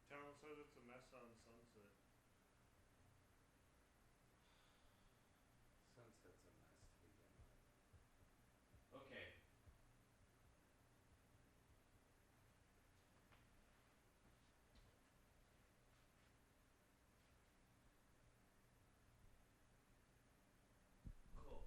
Town says it's a mess on Sunset. Sunset's a mess to begin with. Okay. Cool.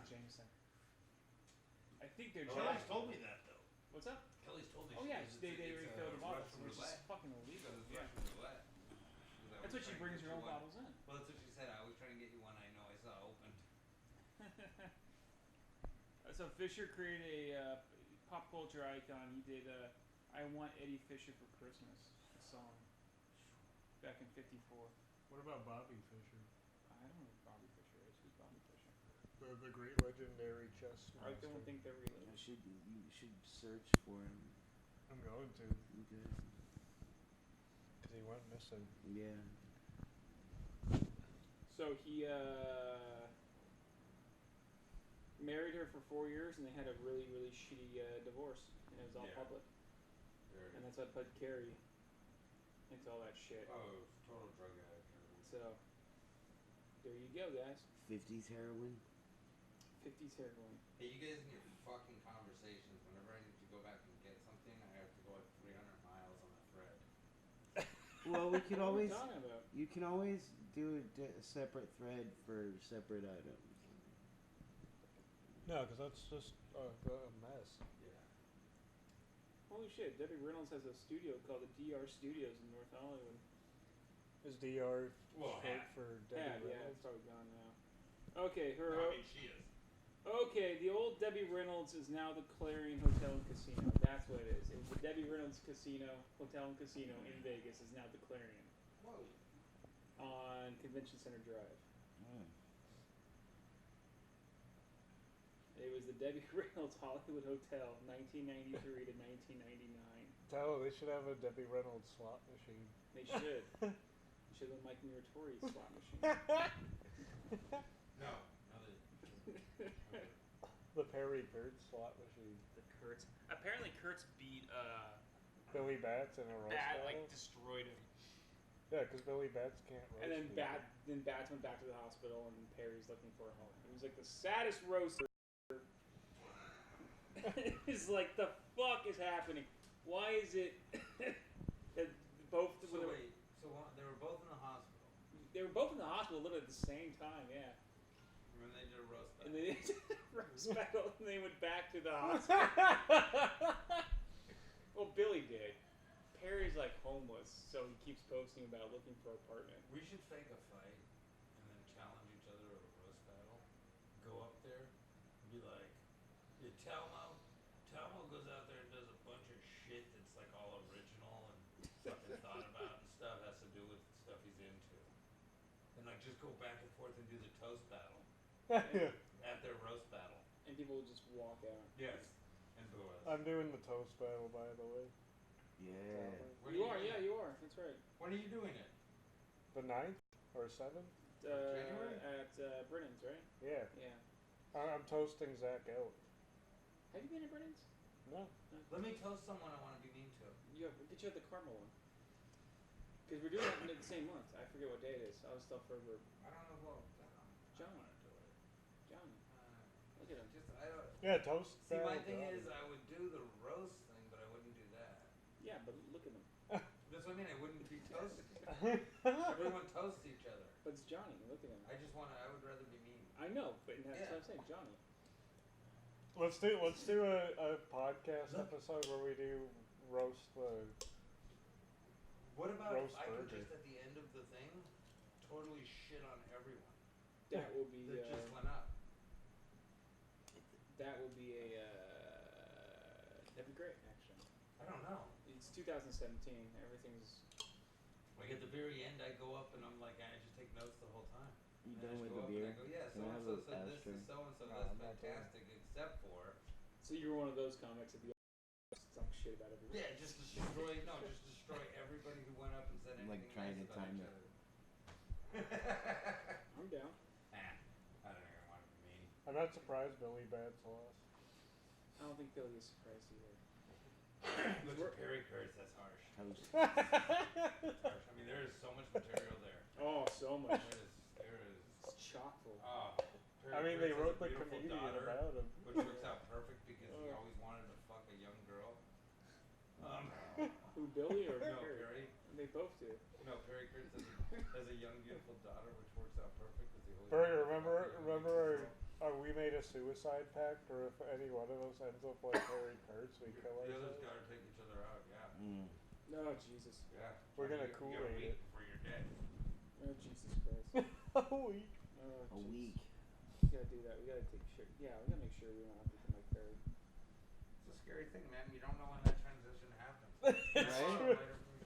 Jameson. I think they're Kelly's Jameson. told me that though. What's up? Kelly's told me. Oh she yeah, goes, they it's refill the bottles, Russian which is roulette. fucking She illegal. goes, it's Yeah. Russian roulette. That's what she brings her own bottles in. Well, that's what she said. I was trying to get you one I know I saw opened. So Fisher created a pop culture icon. He did "I Want Eddie Fisher for Christmas," a song back in '54. What about Bobby Fischer? I don't know who Bobby Fisher is. Who's Bobby Fisher? The great legendary chess I master. don't think they're related. You should search for him. I'm going to. Okay. Because he went missing. Yeah. So he married her for 4 years, and they had a really, really shitty divorce, and it was all Yeah. public. And that's what put Carrie into all that shit. Oh, total drug addict. So there you go, guys. 50s heroin. 50s heroin. Hey, you guys in your fucking conversations, whenever I need to go back and get something, I have to go like 300 miles on a thread. Well, we could What are we always. talking about? You can always do a separate thread for separate items. No, because that's just a mess. Yeah. Holy shit! Debbie Reynolds has a studio called the DR Studios in North Hollywood. Is DR Well, short half. for Yeah, Debbie yeah, it's Reynolds? probably gone now. Okay, her. No, I mean, she is. Okay, the old Debbie Reynolds is now the Clarion Hotel and Casino. That's what it is. It was the Debbie Reynolds Hotel and Casino in Vegas is now the Clarion Whoa. on Convention Center Drive. It was the Debbie Reynolds Hollywood Hotel, 1993 to 1999. Tell her they should have a Debbie Reynolds slot machine. They should. Should have Mike Muratori's slot machine. No. The Perry Kurtz slot machine. The Kurtz. Apparently, Kurtz beat Billy Bats in a roast Bat, battle. like destroyed him. Yeah, because Billy Bats can't roast. And then people. Bats went back to the hospital, and Perry's looking for a home. It was like the saddest roaster. It's like, the fuck is happening? Why is it that both? So wait. So they were both in the hospital. They were both in the hospital, literally at the same time. Yeah. And then they did a roast battle. And they did roast battle, and they went back to the hospital. Well, Billy did. Perry's like homeless, so he keeps posting about looking for an apartment. We should fake a fight and then challenge each other to a roast battle. Go up there and be like, yeah, Telmo goes out there and does a bunch of shit that's like all original and fucking thought about and stuff, has to do with stuff he's into. And like just go back and forth and do the toast battle at their roast battle. And people will just walk out. Yes. And boo us. I'm doing the toast battle, by the way. Yeah. When You are, doing yeah, it? you are. That's right. When are you doing it? The 9th or 7th? January? At Brennan's, right? Yeah. Yeah. I'm toasting Zach out. Have you been at Brennan's? No. Let me toast someone I want to be mean to. We'll get you at the caramel one. Because we're doing it in the same month. I forget what day it is. I was still forever. I don't know about John. I want to do it. John. Look at him. Just I don't. Yeah, toast. See, my battle, thing God. is, I would do the roast thing, but I wouldn't do that. Yeah, but look at him. That's what I mean. I wouldn't be toasting. Everyone toasts each other. But it's Johnny. Look at him. I just want to. I would rather be mean. I know, but that's Yeah. what I'm saying. Johnny. Let's do a podcast Look. episode where we do roast the. What about Roast if I could burger. just at the end of the thing totally shit on everyone That will be. that just went up? That will be a. That'd be great, actually. I don't know. It's 2017. Everything's. Like at the very end, I go up and I'm like, I just take notes the whole time. You And I done just with go the up beer? and I go, yeah, so Can I and have so a said this, ashtray? and so No, that's I'm not doing it. fantastic, except for So you're one of those comics that be talk shit about everyone. yeah, just destroy everybody who went up and said I'm, like, anything trying nice to about time each it. other. I'm down. I don't even want to be mean. I'm not surprised Billy Bats lost. I don't think Billy is surprised either. Look at Perry Kurtz, that's harsh. Toast. That's harsh. I mean, there is so much material there. Oh, so much. There is. It's chock full. Perry I mean, they Kurtz has wrote a the beautiful comedian daughter, about him. which works out perfect because he always wanted to fuck a young girl. Who, Billy or No, Perry? Perry. They both do. No, Perry Kurtz has a young, beautiful daughter, which works out perfect because he always. Perry, wanted to fuck a young, remember beautiful girl. we made a suicide pact, or if any one of us ends up like Harry Kurtz, we kill The others ourselves. gotta take each other out, yeah. Oh Jesus. Yeah. We're gonna You Kool-Aid gotta wait it. before you're dead. Oh Jesus Christ. Oh, we. Oh, A jeez. week. We gotta do that. We gotta take sure. Yeah, we gotta make sure we don't have to become like Barry. It's a scary thing, man. You don't know when that transition happens. It's Right? true.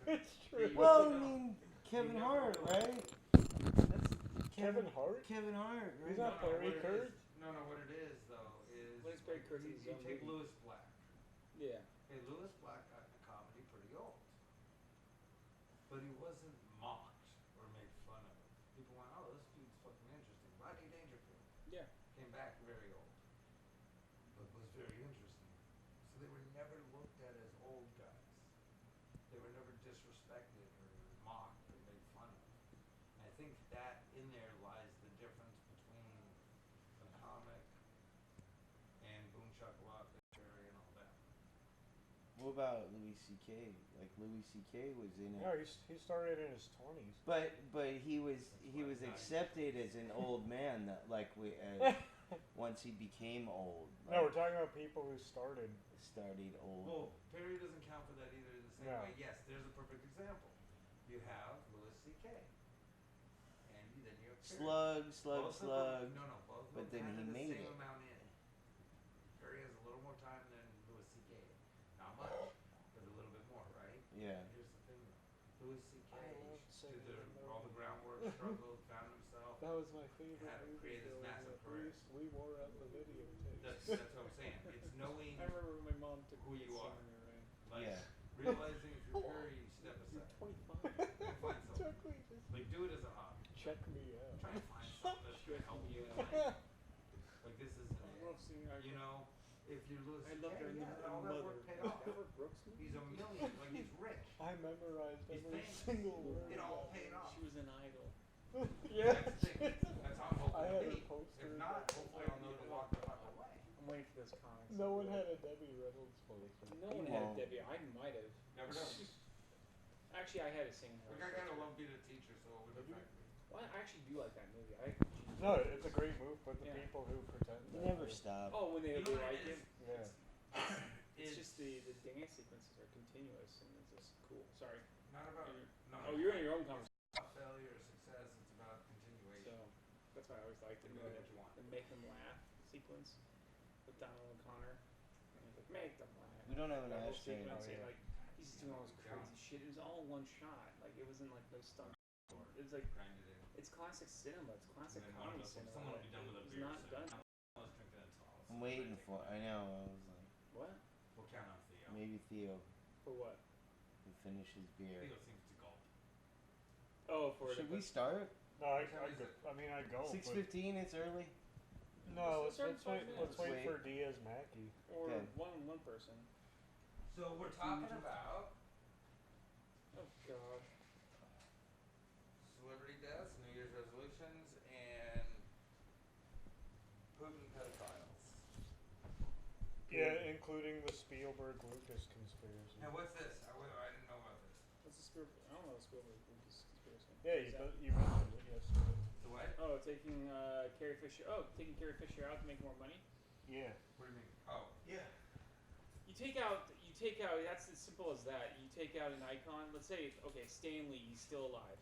It's true. Well, I mean, Kevin Hart, right? That's Kevin Hart? Kevin Hart, right? He's not Barry Kurtz? No, what it is though is What is Barry Kurtz in his you own take movie? Lewis Black. Yeah. Hey, Lewis Black got in a comedy pretty old, but he wasn't mocked or made fun of. People went, "Oh, this dude's fucking interesting." Rodney Dangerfield Yeah. came back very old, but was very interesting. So they were never looked at as old guys. They were never disrespected or mocked or made fun of. And I think that in there lies the difference between a comic and Boom Shakalaka and all that. What about Louis C.K.? Like Louis C.K. was in it, No, he started in his 20s. but he was accepted as an old man. That like once he became old. No, Like, we're talking about people who started. started old. Well, Perry doesn't count for that either in the same No. way. Yes, there's a perfect example. You have Louis C.K. And then you have Perry. Slug. Both of them, no, both of But them then had he the made same it. amount in. Perry has a little more time than Louis C.K. Not much, but a little bit more, right? Yeah. Here's the thing though. Louis C.K. I love did singing in all the groundwork, struggled, found himself. That was my favorite Had to movie. create this though, massive that career. We wore out the videotapes. That's what I'm saying. It's knowing, I remember when my mom took Who me you to are. sing there, right? like, Yeah. realizing if you're Perry, you step You're aside. 25. Find something. Took me just Like, do it as a hobby. check me out. Try and find something that's gonna help you in life. Like, this isn't I it. love singing. You know, if you're Louis I love her in C.K., the all that work paid off. That were Brooks movies? He's a million, like he's rich. I memorized He's every famous. single word. It all of paid that. off. She was an idol. Yeah. That's the thing. That's how I'm hoping I to had be. a poster. If not, hopefully I'll know to walk the fuck away. I'm waiting for this comic. No one had a Debbie Reynolds poster. No You one had won't. Debbie. I might have. Never know. Actually, I had to sing her. Like, I gotta love being a teacher, so it would Did you? affect me. Well, I actually do like that movie. No, it's a great move, but the Yeah. people who pretend You that never way- stop. Oh, when they You know what like it it. is? Yeah. It's just the dance sequences are continuous and it's just cool. Sorry. Not about, no, Oh, you're in your own conversation. It's about failure or success, it's about continuation. So that's why I always liked You're it. doing what you want. The make them laugh sequence with Donald and Connor. And he's like, make them laugh. We don't have an That whole ashtray. sequence, Oh, yeah. like he's just doing all this crazy shit. It was all one shot. Like it wasn't like no stunt. It was like Grind it in. it's classic cinema. It's classic And then one of comedy us, cinema. someone will Like, be done with a it was beer not soon. done. I was drinking until I was I'm waiting ready. for. I know. I was like, What? We'll count on Theo. maybe Theo For what? will finish his beer. Theo seems to gulp. Oh, for Should the, we start? No, What time is it? I mean, I go. 6:15. It's early. No, Let's let's start wait. in 5 Let's wait minutes. for Diaz Mackey. or Okay. one person. So we're talking about Oh God. celebrity deaths, New Year's resolutions, and Putin pedophiles. Yeah, including the Spielberg Lucas conspiracy. Now what's this? I didn't know about this. What's the Spielberg? I don't know the Spielberg Lucas conspiracy. Yeah, What is that? you mentioned it yesterday. The what? Oh, taking Carrie Fisher. Oh, taking Carrie Fisher out to make more money. Yeah. What do you mean? Oh, yeah. You take out. That's as simple as that. You take out an icon. Let's say, okay, Stan Lee. He's still alive.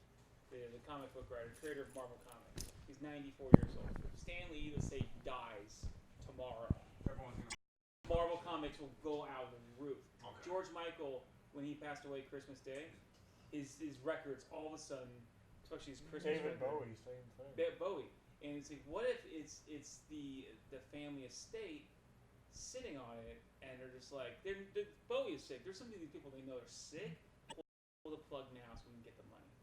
The comic book writer, creator of Marvel Comics. He's 94 years old. Stan Lee, let's say, dies tomorrow. Everyone's gonna. Marvel Comics will go out of the roof. Okay. George Michael, when he passed away Christmas Day, his records all of a sudden, especially his Christmas David record, Bowie, same thing. Bowie, and it's like, what if it's the family estate sitting on it, and they're just like, Bowie is sick. There's some of these people they know are sick. Pull the plug now so we can get the money.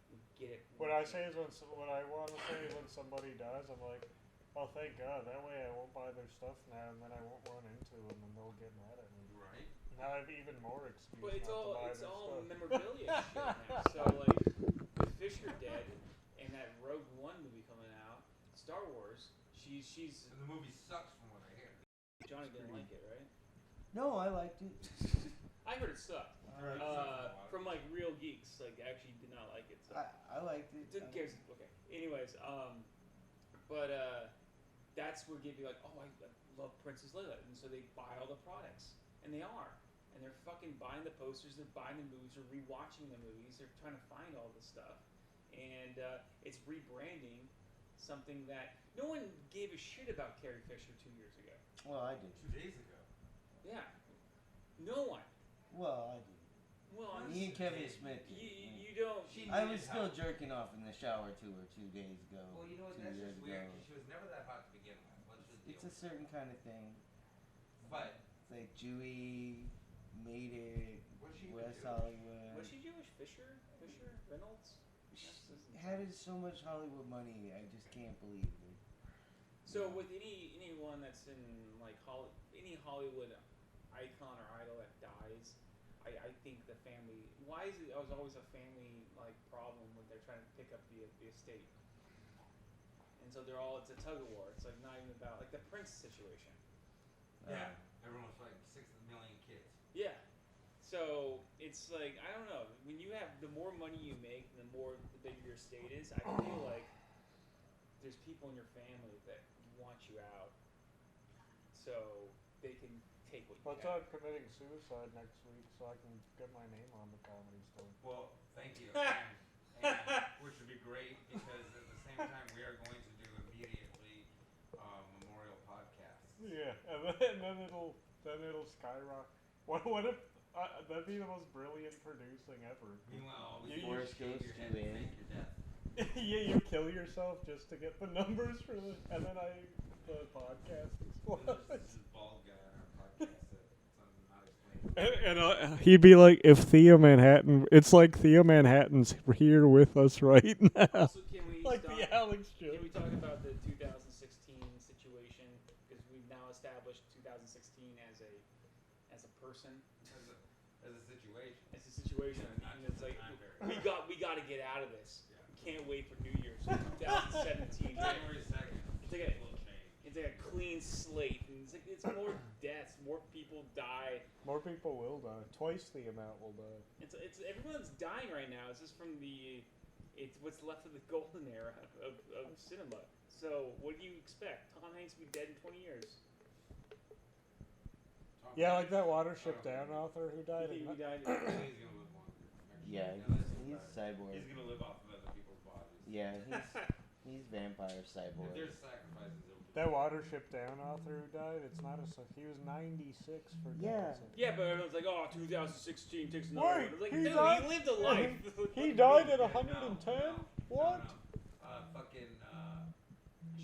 We get it. What I say is what I want to say is when somebody dies, I'm like, oh, thank God. That way I won't buy their stuff now, and then I won't run into them, and they'll get mad at me. Right. Now I have even more excuse But it's not to buy all their stuff. memorabilia shit now. So like, with Fisher dead, and that Rogue One movie coming out, Star Wars. She's And the movie sucks from what I hear. Johnny didn't like it, right? No, I liked it. I heard it sucked. Alright, it sucks a lot. From like real geeks, like actually did not like it. So. I liked it. Didn't care. Okay. Anyways, but that's what give you like, oh, I love Princess Leia, and so they buy all the products, and they are, and they're fucking buying the posters, they're buying the movies, they're rewatching the movies, they're trying to find all this stuff, and it's rebranding something that no one gave a shit about Carrie Fisher 2 years ago. Well, I did. 2 days ago. Yeah, no one. Well, I did. Well, I Me and Kevin Dave, Smith did. you don't. I was still jerking off in the shower 2 days ago. Well, you know what? 2 That's years just ago. weird. 'Cause she was never that hot to begin with. What's the deal? It's a certain kind of thing. But It's like Jewy, made it, was she West Jewish? Hollywood. Was she Jewish? Fisher, Reynolds. She had so much Hollywood money, I just can't believe it. So with anyone that's in like any Hollywood icon or idol that dies, I think the family. Why is it always a family like problem when they're trying to pick up the estate? And so it's a tug of war. It's like not even about like the Prince situation. Yeah. Everyone was like 6 million kids. Yeah. So it's like I don't know. When you have the more money you make, the bigger your estate is. I feel like there's people in your family that want you out, so they can take what you Let's have. I'm committing suicide next week so I can get my name on the Comedy Store. Well, thank you. And which would be great because at the same time we are going to do immediately memorial podcasts. Yeah, and then it'll skyrocket. What if that'd be the most brilliant producing ever? Meanwhile, You- we Forrest shave goes your to head and in. fake your death. Yeah, you kill yourself just to get the numbers for and then the podcast And explodes. there's this bald guy on our podcast that's not explained. And he'd be like, if Theo Manhattan, it's like Theo Manhattan's here with us right now. Also, can we Like stop, the Alex can we joke. talk about the 2016 situation because we've now established 2016 as a person, As a situation. as a situation, Yeah, not and just it's a like time period. we got to get out of this. Yeah. We can't wait for New Year's 2017. January 2nd. It's like a will change. it's like a clean slate, and it's more deaths, more people die. More people will die. Twice the amount will die. It's everyone's dying right now. It's just from it's what's left of the golden era of cinema. So what do you expect? Tom Hanks will be dead in 20 years. Tom Yeah, Hanks. like that Watership Oh, Down author who died. He in died. He's gonna live longer. Actually. Yeah, Now that I think he's about it. cyborg. He's gonna live off of other people's bodies. Yeah, he's vampire If cyborg. there's sacrifices, it'll be. That Watership Down author who died. It's not he was 96 for Yeah. God's sake. Yeah, but everyone's like, oh, 2016 takes another Wait, one. It's like, he no, died- he lived a life. He died at Yeah, 110. no, What? No. Fucking.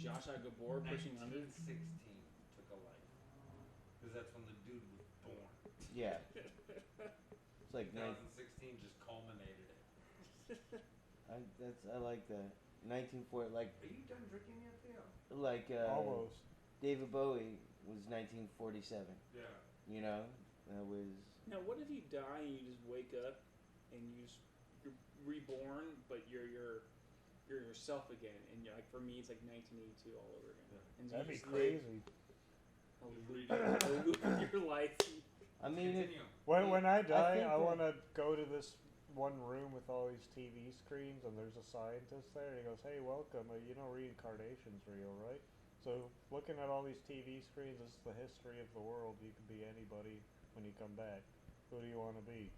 Joshua Gabor pushing 100. 1916 took a life. Because that's when the dude was born. Yeah. It's like 2016 just culminated it. I like that. 1940, like Are you done drinking yet, Theo? Almost. David Bowie was 1947. Yeah. You know, that was. Now, what if you die and you just wake up and you're reborn, but you're yourself again, and you're like, for me, it's like 1982 all over again. Yeah. And That'd you be just live crazy. a loop of your life. I mean, Continue. When I die, think I that- want to go to this one room with all these TV screens, and there's a scientist there, and he goes, "Hey, welcome. You know reincarnation's real, right? So looking at all these TV screens, this is the history of the world. You can be anybody when you come back. Who do you want to be?"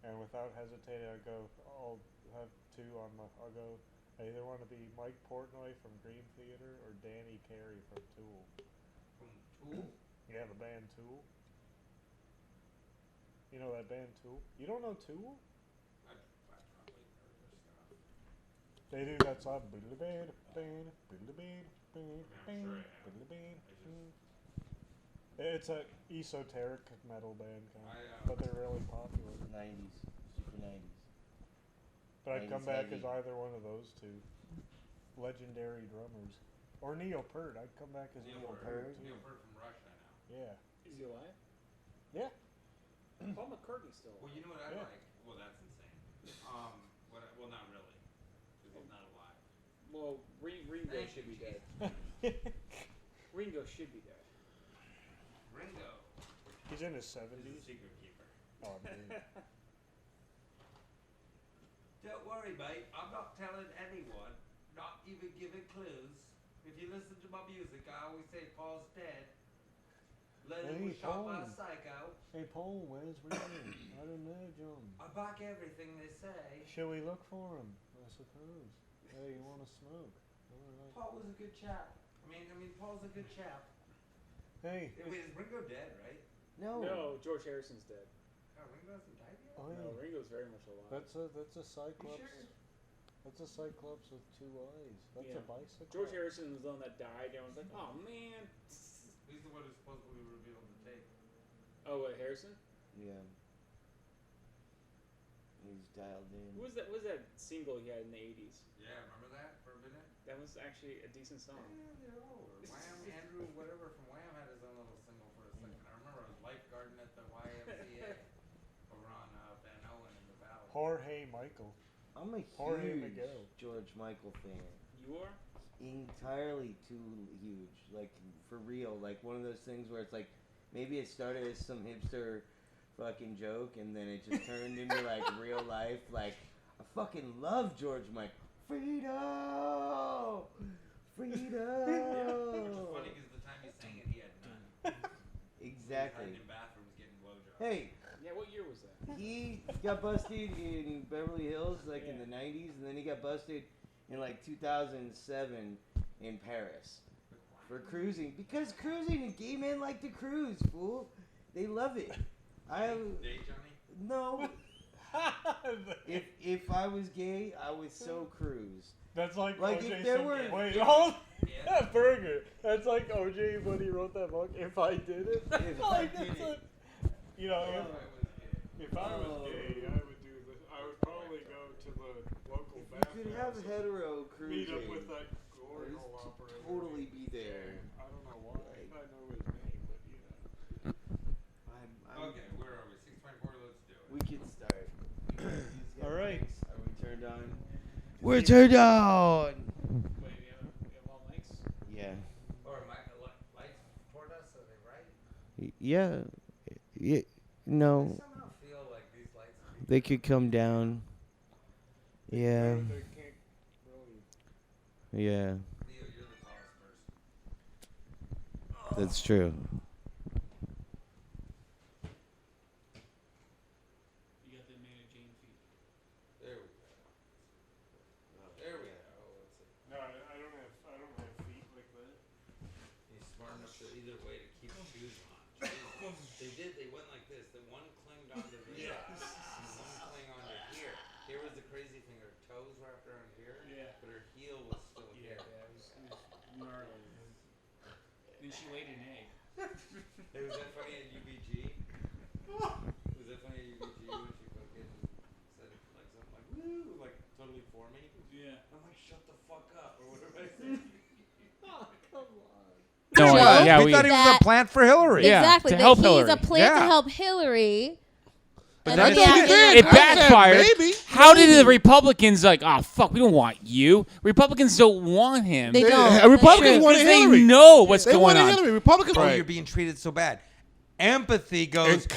And without hesitating, I go, "I'll have two on my. I'll go. I either want to be Mike Portnoy from Dream Theater or Danny Carey from Tool. From Tool? Yeah, the band Tool. You know that band Tool? You don't know Tool? I probably heard their stuff. They do that song. It's a esoteric metal band kind of, but they're really popular. 90s, super 90s. But I'd come 90s back heavy. as either one of those two legendary drummers, or Neil Peart. I'd come back as Neil Peart. Neil Peart from Rush, I know. Yeah. Is he alive? Yeah. Paul McCartney's still Well, alive. you know what I Yeah. like? Well, that's insane. Well, not really, because he's not alive. Well, Ringo Thank should you, be dead. Ringo should be dead. Ringo He's in his is the 70s. secret keeper. Oh, dude. Don't worry, mate. I'm not telling anyone. Not even giving clues. If you listen to my music, I always say Paul's dead. Lennon Hey, was shot by a Paul. psycho. Hey, Paul, where's Ringo? I don't know, John. I back everything they say. Should we look for him? I suppose. Hey, you want to smoke? Alright. Paul was a good chap. I mean, Paul's a good chap. Hey. Wait, is Ringo dead, right? No, George Harrison's dead. Oh, Ringo hasn't died yet? Oh, No, yeah. Ringo's very much alive. That's a Cyclops. sure? That's a Cyclops with 2 eyes. That's Yeah. a bicycle. George Harrison was the one that died. Everyone's like, oh man. He's the one who's supposedly revealed the tape. Oh, what, Harrison? Yeah. He's dialed in. Who was that? What was that single he had in the '80s? Yeah, remember that for a minute? That was actually a decent song. Yeah, they're all over. Wham, Andrew, whatever from Wham had his own little single for a second. I remember I was lifeguarding at the YMCA over on Van Owen in the Valley. Jorge Michael. I'm a Jorge huge Miguel. George Michael fan. You are? Entirely too huge. Like, for real. Like, one of those things where it's like, maybe it started as some hipster fucking joke, and then it just turned into, like, real life. Like, I fucking love George Michael. Freedom! Freedom! Which is funny because the time he sang it, he had none. Exactly. He was hiding in bathrooms getting blowjobs. Hey, Yeah, what year was that? he got busted in Beverly Hills, like, in the 90s, and then he got busted in, like, 2007 in Paris for cruising. Because cruising, gay men like to cruise, fool. They love it. Day, Johnny? No. If I was gay, I would so cruise. That's like Like, OJ if there Simpson. were- Wait, hold. Yeah. Burger. That's like OJ when he wrote that book. If I did it. If I Like, did that's it. You know, I was gay. if I was Oh. gay, I would do this. I would probably go to the local If you bathhouse. could have hetero Meet cruising, up with that glory I'd hole operator. totally be there. I don't know why. Like- I know his name, but you know. Okay, where are we? 6.4, let's do it. We can start. All right. Are we turned on? We're turned on! Wait, we have all mics? Yeah. Or lights toward us, are they right? Yeah. I No. somehow feel like these lights would be They could come down. Yeah. They can't really. Yeah. Leo, you're the tallest person. That's true. You got the Amanda Jane feet. There we go. There we go. Let's see. No, I don't have feet like that. He's smart enough to either way to keep shoes on. They went like this. The one clinged onto this. Yeah. And one clinged onto here. Here was the crazy thing. Her toes wrapped around here. Yeah. But her heel was still Yeah, here. it was gnarly. Then she laid an egg. Hey, was that funny at UBG? Was that funny at UBG when she fucking said like something like woo, like totally for me? Yeah. I'm like, shut the fuck up, or whatever I said. No, Yeah, we thought he was that- a plant for Hillary. Yeah. Exactly. to that help he's Hillary. a plan Yeah. to help Hillary. But And that's then what he yeah, did. It I said backfired. maybe. How did the Republicans like? Oh fuck, we don't want you. Republicans don't want him. They don't. Republicans Because wanted they Hillary. know what's They going wanted on. Hillary. Republicans. Oh, Right. you're being treated so bad. Empathy goes.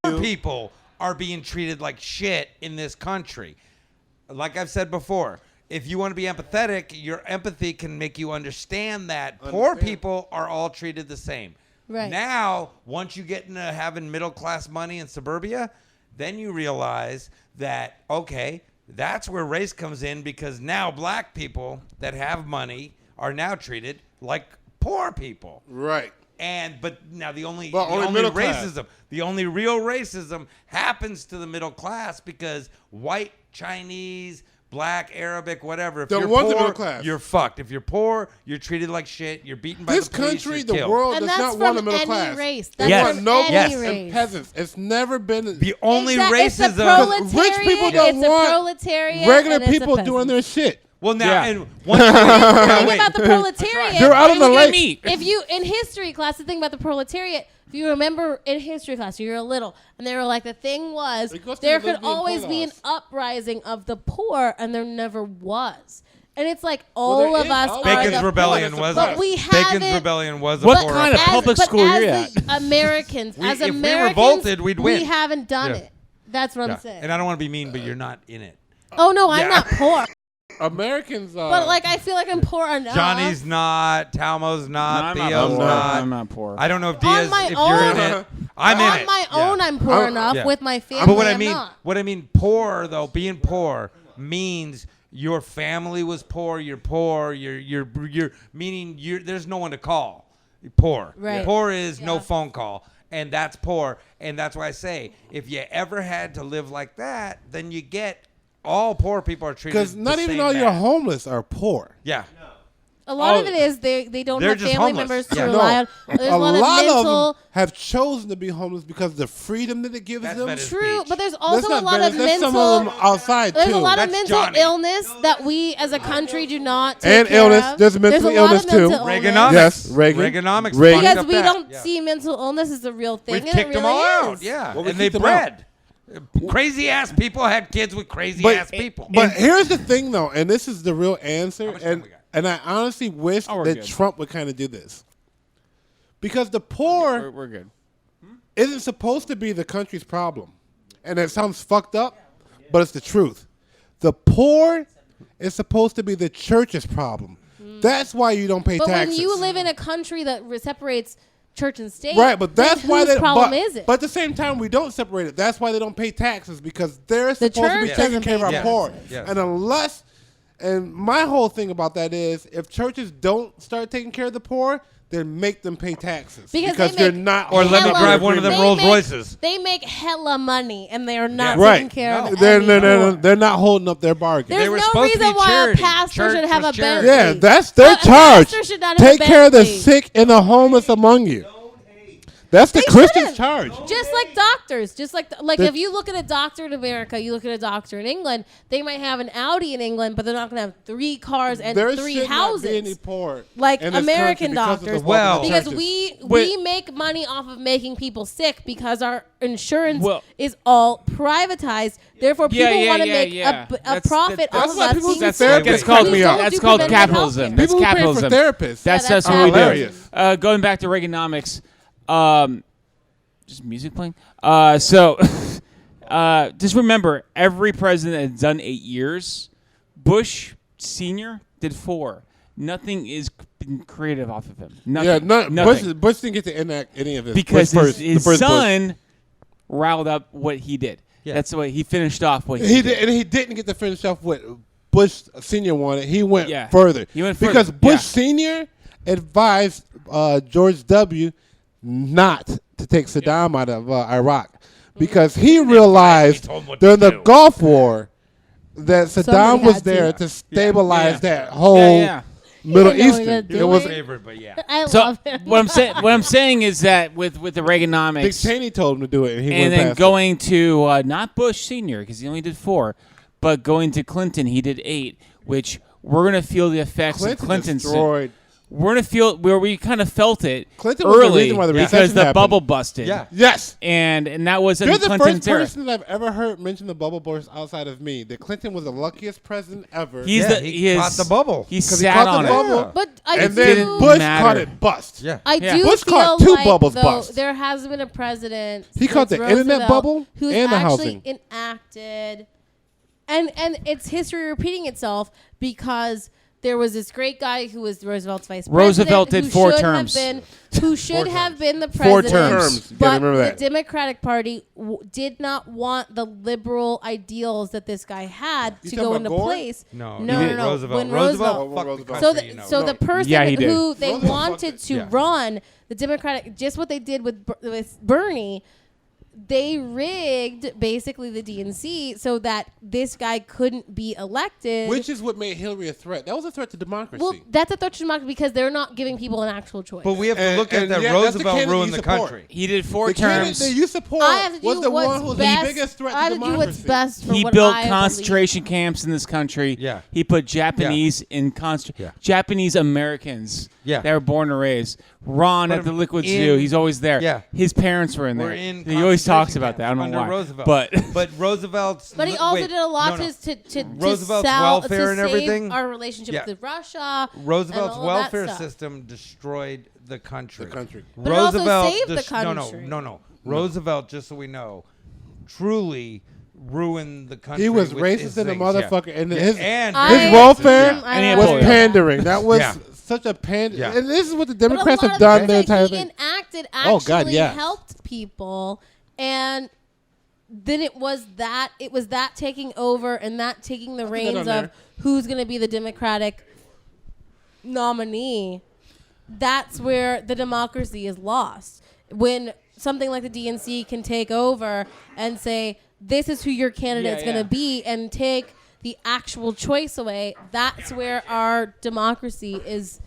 And People are being treated like shit in this country. Like I've said before, if you want to be empathetic, your empathy can make you understand that poor Understand. people are all treated the same. Right. Now, once you get into having middle class money in suburbia, then you realize that, okay, that's where race comes in, because now black people that have money are now treated like poor people. Right. But now the only middle class. racism, the only real racism happens to the middle class, because white, Chinese, black, Arabic, whatever. If Don't you're want the poor, middle class. you're fucked. If you're poor, you're treated like shit. You're beaten by This the police. country, you're the killed. world And does that's not from want a middle any class. race. They That's Yes. want from nobles any Yes. race. and peasants. It's never been The only It's a racism. proletariat. Rich people don't it's want a proletariat. regular and it's a people peasant. doing their shit. Well, now Yeah. and once The now, thing wait. about the proletariat. They're out on the lake. Me. If you in history class, the thing about the proletariat, if you remember in history class, you were little, and they were like, the thing was, It goes to there the could lesbian always porn be an house. uprising of the poor, and there never was. And it's like all there of is us always- are Bacon's the Rebellion poor. was But a, we Bacon's haven't- Rebellion was a What poor kind of uprising. public school as you're at? the Americans, We- as if we Americans, revolted, we'd we win. haven't done Yeah. it. That's what Yeah. I'm saying. And I don't want to be mean, but you're not in it. Oh no, I'm Yeah. not poor. Americans. But like, I feel like I'm poor enough. Johnny's not. Talmo's not. No, I'm Theo's not poor. not. I'm not poor. I don't know if On Diaz. my If you're in own- it, I'm in On it. my Yeah. own, I'm poor enough. Yeah. With my family, But what I mean, poor though, being poor means your family was poor. You're poor. You're meaning there's no one to call. You're poor. Right. Poor is no Yeah. phone call, and that's poor. And that's why I say, if you ever had to live like that, then you get all poor people are treated. because not the even same all your bad. homeless are poor. Yeah. A lot of it is they don't They're have just family homeless. members to Yeah. rely on. There's a a lot of of mental. them have chosen to be homeless because of the freedom that it gives That's them. Venice True, Beach. but there's That's also a not lot of Venice. That's mental. some of them outside There's too. a lot That's of mental Johnny. illness that we as a country do not take And care illness. of. There's mental a illness, lot of too. mental Reaganomics. illness. Yes, Reagan. Reaganomics. Reagan. fucked Because up we that. don't Yeah. see mental illness as a real thing. We and kicked it them really all is. out. Yeah. Well, we And they kicked them out. bred. Crazy ass people had kids with crazy ass people. But here's the thing, though, and this is the real answer, much time and we got? and I honestly wish Oh, we're that good. Trump would kind of do this, because the poor We're good. isn't supposed to be the country's problem, and it sounds fucked up, but it's the truth. The poor is supposed to be the church's problem. That's why you don't pay But taxes. when you live in a country that separates church and state, Right, but that's then why whose they. problem but, is it? but at the same time, we don't separate it. That's why they don't pay taxes, because they're supposed to be church taking doesn't care of pay our taxes. poor. Yes. And unless, and my whole thing about that is, if churches don't start taking care of the poor, then make them pay taxes Because they they're make not. Or let me hella- drive one of them they Rolls make- Royces. They make hella money, and they are not Right. taking care of They're, any they're, poor. they're not holding up their bargain. There's They were no supposed to reason be why charity. a pastor Church should have was a charity. Bentley. Yeah, that's their A charge. pastor should not have Take a care of the Bentley. sick and the homeless among you. That's the They Christian's shouldn't. charge. Just like doctors, just like The- if you look at a doctor in America, you look at a doctor in England, they might have an Audi in England, but they're not going to have 3 cars and There 3 should not be any houses. poor Like in this American country because of the doctors, Well- wealth of because churches. we make money off of making people sick because our insurance Well- is all privatized. Therefore, people want to make a That's- profit that's off of why us. people being do That's, sick. therapy. that's Therapists called cut me out. that's called Preventive capitalism. healthcare. That's People who pay capitalism. for therapists. That's that's what we do. hilarious. Going back to Reaganomics, just music playing. So just remember, every president has done 8 years. Bush Senior did 4. Nothing is been creative off of him. Nothing. Yeah, Nothing. Bush didn't get to enact any of this Because Bush first, his the first Bush. son riled up what he did. Yeah. That's the way he finished off what He did, and he didn't get to finish off what Bush Senior wanted. He went Yeah. further. He went further, because Bush yeah. Senior advised George W. not to take Saddam out of Iraq because he realized told him what during to the do. Gulf War that Saddam Somebody was had there to. to stabilize Yeah. that whole Yeah. Middle He didn't know Eastern. he was It doing was it. favorite, but yeah. I So love him. what I'm saying is that with the Dick Reaganomics Cheney told him to do it, and he and went then past going to not Bush Senior because he only did 4, but going to Clinton he did 8, which we're gonna feel the it. effects Clinton of Clinton's. destroyed. We're gonna feel where we kind of felt it Clinton was the early reason why the because recession the happened. bubble busted. Yeah. Yes. and that was in You're the Clinton's first era. person that I've ever heard mention the bubble burst outside of me. That Clinton was the luckiest president ever. He's Yeah, the he is, caught the bubble. He 'Cause he sat caught on the it. bubble. But I and do. then Bush matter. caught it bust. Yeah. I Yeah. do Bush feel caught 2 like, bubbles though, bust. there has been a president. He caught since the internet Roosevelt bubble who's and the actually housing. enacted, and it's history repeating itself because there was this great guy who was Roosevelt's vice president. Roosevelt did who 4 should terms. who should have been the 4 president. terms. You gotta But remember that. the Democratic Party did not want the liberal ideals that this guy had You to talking go about into Gore? place. No, no, he no, did. no. Roosevelt. When Roosevelt Roosevelt. fucked the Roosevelt. So, country, you know. so the person Yeah, he did. who they Roosevelt wanted fucked to Yeah. run the Democratic, just what they did with Bernie, they rigged basically the DNC so that this guy couldn't be elected. Which is what made Hillary a threat. That was a threat to democracy. well, that's a threat to democracy because they're not giving people an actual choice. But we have to look at And that yeah, that's the Roosevelt candidate ruined you the support. country. He did 4 the candidate terms. that you support I have to was do the what's one who was best. the biggest threat I have to to do what's democracy. best for He what built I believe. concentration camps in this country. Yeah. He put Japanese in Yeah. Japanese Americans. Yeah. That were born and raised. Ron Put at the him Liquid in- Zoo. He's always there. Yeah. His parents were in there. We're in he always talks concentration about that. I don't camps know under why. Roosevelt. But Roosevelt's. But he also wait, did a lot no, no. to Roosevelt's sell, welfare to and save everything? our relationship Yeah. with Russia. Roosevelt's and all of that welfare stuff. system destroyed the country. The country. But it also Roosevelt saved the No, country. no. Roosevelt, just so we know, truly ruin the country. He was with racist his in a things, mother-fucker, and Yeah. his and I- welfare I And don't was know. pandering. That was Yeah. such a pander. Yeah. And this is what the But a Democrats lot have of done things the that entire he thing. enacted Oh, actually God, yes. helped people, and then it was that taking over and that taking the that reins on of there. who's going to be the Democratic nominee. That's where the democracy is lost. When something like the DNC can take over and say, this is who your candidate's Yeah, going to be, and take the actual choice away, that's where our democracy is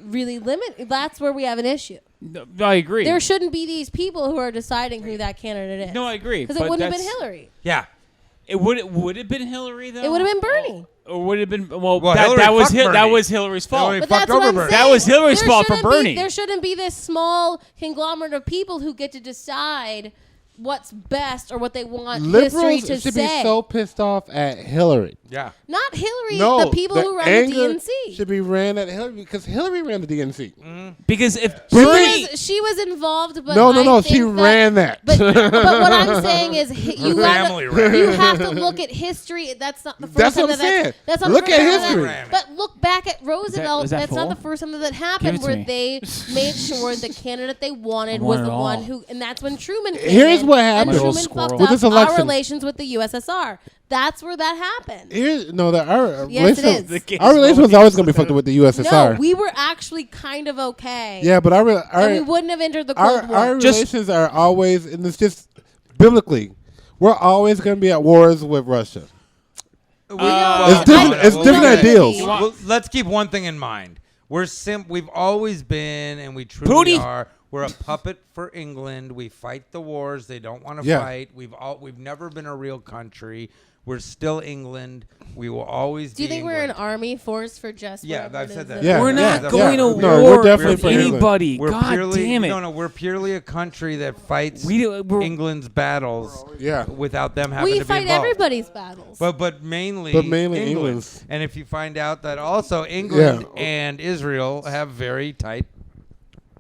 really limited. That's where we have an issue. No, I agree. There shouldn't be these people who are deciding who that candidate is. No, I agree. Because it but wouldn't have been that's- Hillary. Yeah. It would have been Hillary though. It would have been Bernie. Or would it have been Well, that Hillary was fucked that Bernie. was Hillary's fault. Hillary But fucked that's what over I'm Bernie. saying. That was Hillary's There fault for shouldn't be- Bernie. There shouldn't be this small conglomerate of people who get to decide what's best or what they want history Liberals to should say. be so pissed off at Hillary. Yeah. Not Hillary, No, the people who run the anger DNC. should be ran at Hillary because Hillary ran the DNC. Because if She Bernie, She was involved, but No, I she think ran that. But what I'm saying is, you family gotta, ran it. you have to look at history. That's not the first That's time what I'm that saying. That's not Look the first at time history. That, but look back at Roosevelt. is that That's not full? the first time that Give happened, it to where me. they made sure the candidate they wanted I was want the it one all. who, and that's when Truman came Here's in, what happened. And Truman Little fucked squirrel. With this up our election. relations with the USSR. That's where that happened. Our Yes, it relationship, is. The our relationship was always going to be fucked up with the USSR. No, we were actually kind of okay. Yeah, but and we our wouldn't have entered the Cold War. our Just- relations are always, and it's just biblically, we're always going to be at wars with Russia. It's different. It's different ideals. Well, let's keep one thing in mind. We've always been, and we truly Pooty. are. We're a puppet for England. We fight the wars they don't want to Yeah. fight. We've never been a real country. We're still England. We will always. Do you be think we're an England. army force for just? Yeah, whatever I've it said is that. Yeah, we're not yeah, going yeah. to No, war we're definitely with for England. anybody. We're God purely, damn it! No, we're purely a country that fights we're- England's battles. Yeah. Without them having We to be fight involved. everybody's battles. But mainly England's. And if you find out that also England Yeah. and Israel have very tight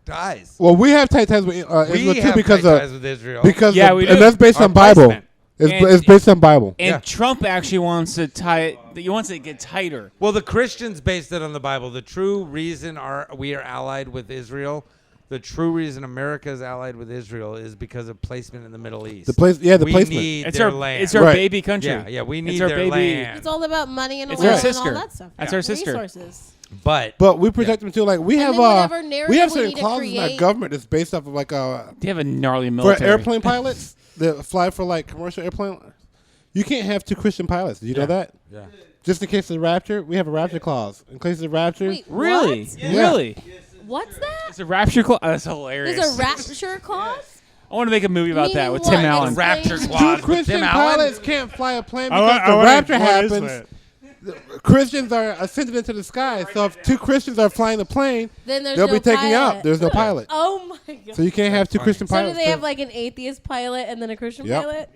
ties. Well, we have tight ties with Israel We too have because tight of ties with Israel. Yeah, we do. and that's based Our on Bible. placement. It's based on Bible. And Yeah. Trump actually wants to tie it. He wants it to get tighter. Well, the Christians based it on the Bible. The true reason we are allied with Israel, the true reason America is allied with Israel is because of placement in the Middle East. The placement. we need It's their our land. it's our Right. baby country. Yeah, we need It's our their baby. land. it's all about money and It's oil our and sister. all that stuff. That's our sister. Resources. But But we protect them too. Like we And have then whatever we narrative have we certain need to clauses in our create- government that's based off of like They have a gnarly for military. airplane pilots that fly for like commercial airplane. You can't have two Christian pilots. Did you know that? yeah. Just in case of the rapture, we have a rapture clause. In case of the rapture, Wait, Really? what? Yeah. Really? What's that? It's a rapture clause. That's hilarious. There's a rapture clause? I want to make a movie about that with Meaning Tim what? Allen. Explain. Rapture Two clause two with Christian Tim Allen. pilots can't fly a plane because the rapture happens. Christians are ascended into the sky. So if two Christians are flying the plane, Then there's they'll no be taking pilot. out. There's no pilot. Oh my god. So you can't have two funny. Christian So do pilots. they have like an atheist pilot and then a Christian Yep. pilot?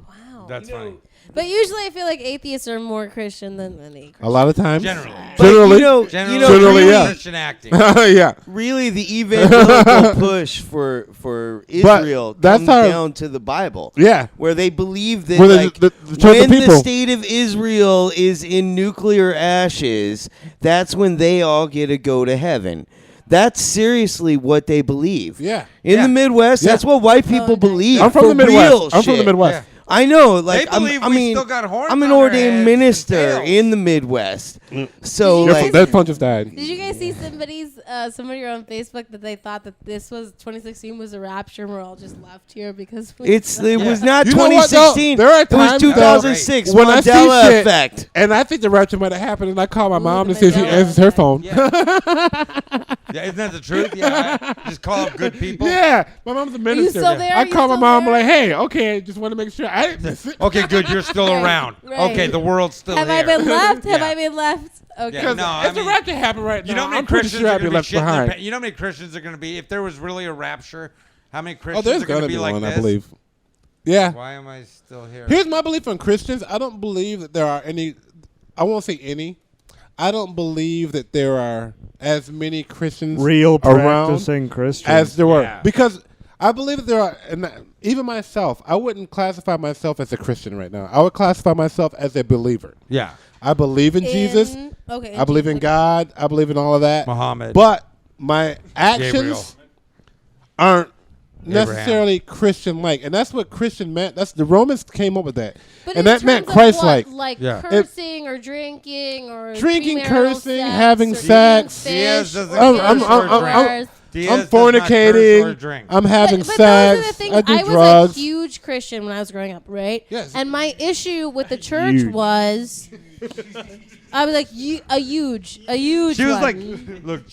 Wow. That's funny. But usually I feel like atheists are more Christian than any. a lot of times. Generally. Generally. Generally, Generally, yeah. Christian acting. Yeah. Really, the evangelical push for Israel that's comes our- down to the Bible, Yeah. where they believe that Where like, the chosen when people. the state of Israel is in nuclear ashes, that's when they all get to go to heaven. That's seriously what they believe. Yeah. In the Midwest, Yeah. that's what white people believe. I'm from for the Midwest. real I'm from the shit. Midwest. Yeah. I know, like They believe I we mean, still got horns I'm an on our ordained heads minister and tails. in the Midwest, so You're like, That phone just died. Did you guys see somebody on Facebook that they thought that this was 2016 was a rapture and we're all just left here because it was not You know what, though? 2016. There are It was times, 2006. though, when I see Mandela shit- effect. And I think the rapture might have happened, and I call my Ooh, mom the to see if she Mandela answers her phone. Yeah, isn't that the truth? Yeah, just call up good people. Yeah, my mom's a minister. still there? I You call my still mom there? like, "Hey, okay, just want to make sure." Okay, good. You're still Right, around. right. Okay, the world's still Have here. I been left? Have Yeah. I been left? Okay. Yeah, Because no, I if the mean- rapture happened right You now, know how many I'm pretty Christians sure are I'd be going to be left shitting their behind. pants? You know how many Christians are going to be if there was really a rapture? How many Oh, Christians there's are going gonna to be be like one, this? I believe. Yeah. Why am I still here? Here's my belief on Christians. I don't believe that there are any. I won't say any. I don't believe that there are as many Christians Real around practicing Christians. as there were Yeah. because I believe that there are, and even myself, I wouldn't classify myself as a Christian right now. I would classify myself as a believer. Yeah. I believe in Jesus. Okay. I believe in God. I believe in all of that. Muhammad. But my actions Gabriel. aren't necessarily Christian-like, and that's what Christian meant. That's the Romans came up with that, But and in that meant terms of Christ-like. what, like Yeah. cursing or drinking or Drinking, premarital cursing, sex having or sex. eating Diaz fish doesn't or I'm- fish I'm- or I'm- cars. Diaz I'm does not curse or fornicating. drink. I'm having But those are sex. the things. I do was drugs. a huge Christian when I was growing up, right? Yes. And my issue with the church Huge. was, I was like, a huge She was one. like, look,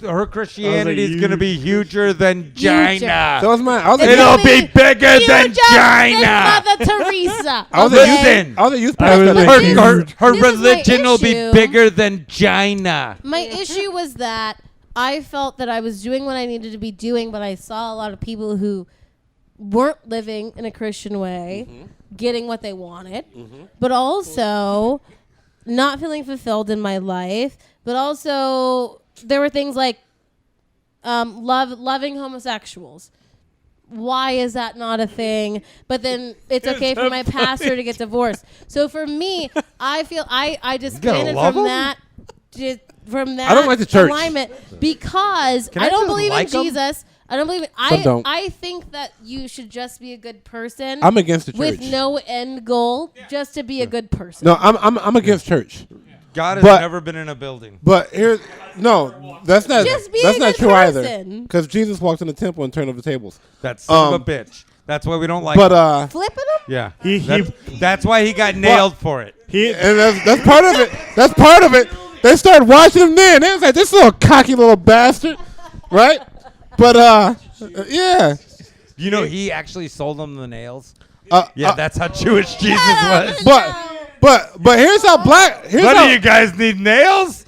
her Christianity is gonna be huger than Huger. China. That was mine. I was It's a gonna It'll be bigger than huger China. than Mother Teresa. I was okay? Listen. I was a youth I was pastor. a Her, huge- her This is my religion will be issue. bigger than China. My issue was that I felt that I was doing what I needed to be doing, but I saw a lot of people who weren't living in a Christian way, getting what they wanted, but also not feeling fulfilled in my life. But also there were things like loving homosexuals. Why is that not a thing? But then it's okay for my pastor to get divorced. So for me, I feel I disbanded love from 'em? that. From that I don't like the church. alignment because Can I I don't just believe like in 'em? Jesus. I don't believe it. Some don't. I think that you should just be a good person. I'm against the church. with no end goal, just to be a good person. No, I'm against church. God has But- never been in a building. But here, no, that's not. Just be that's a not good true either. person. Because Jesus walked in the temple and turned over tables. That son of Um, a bitch. That's why we don't like But him. Flipping them? Yeah. He- That's why he got nailed for it. and that's part of it. That's part of it. They started watching him then. They was like, this little cocky little bastard, right? But yeah. You know, he actually sold them the nails. Uh, Yeah, that's how Jewish Jesus was. But here's how black. Here's None how, of you guys need nails?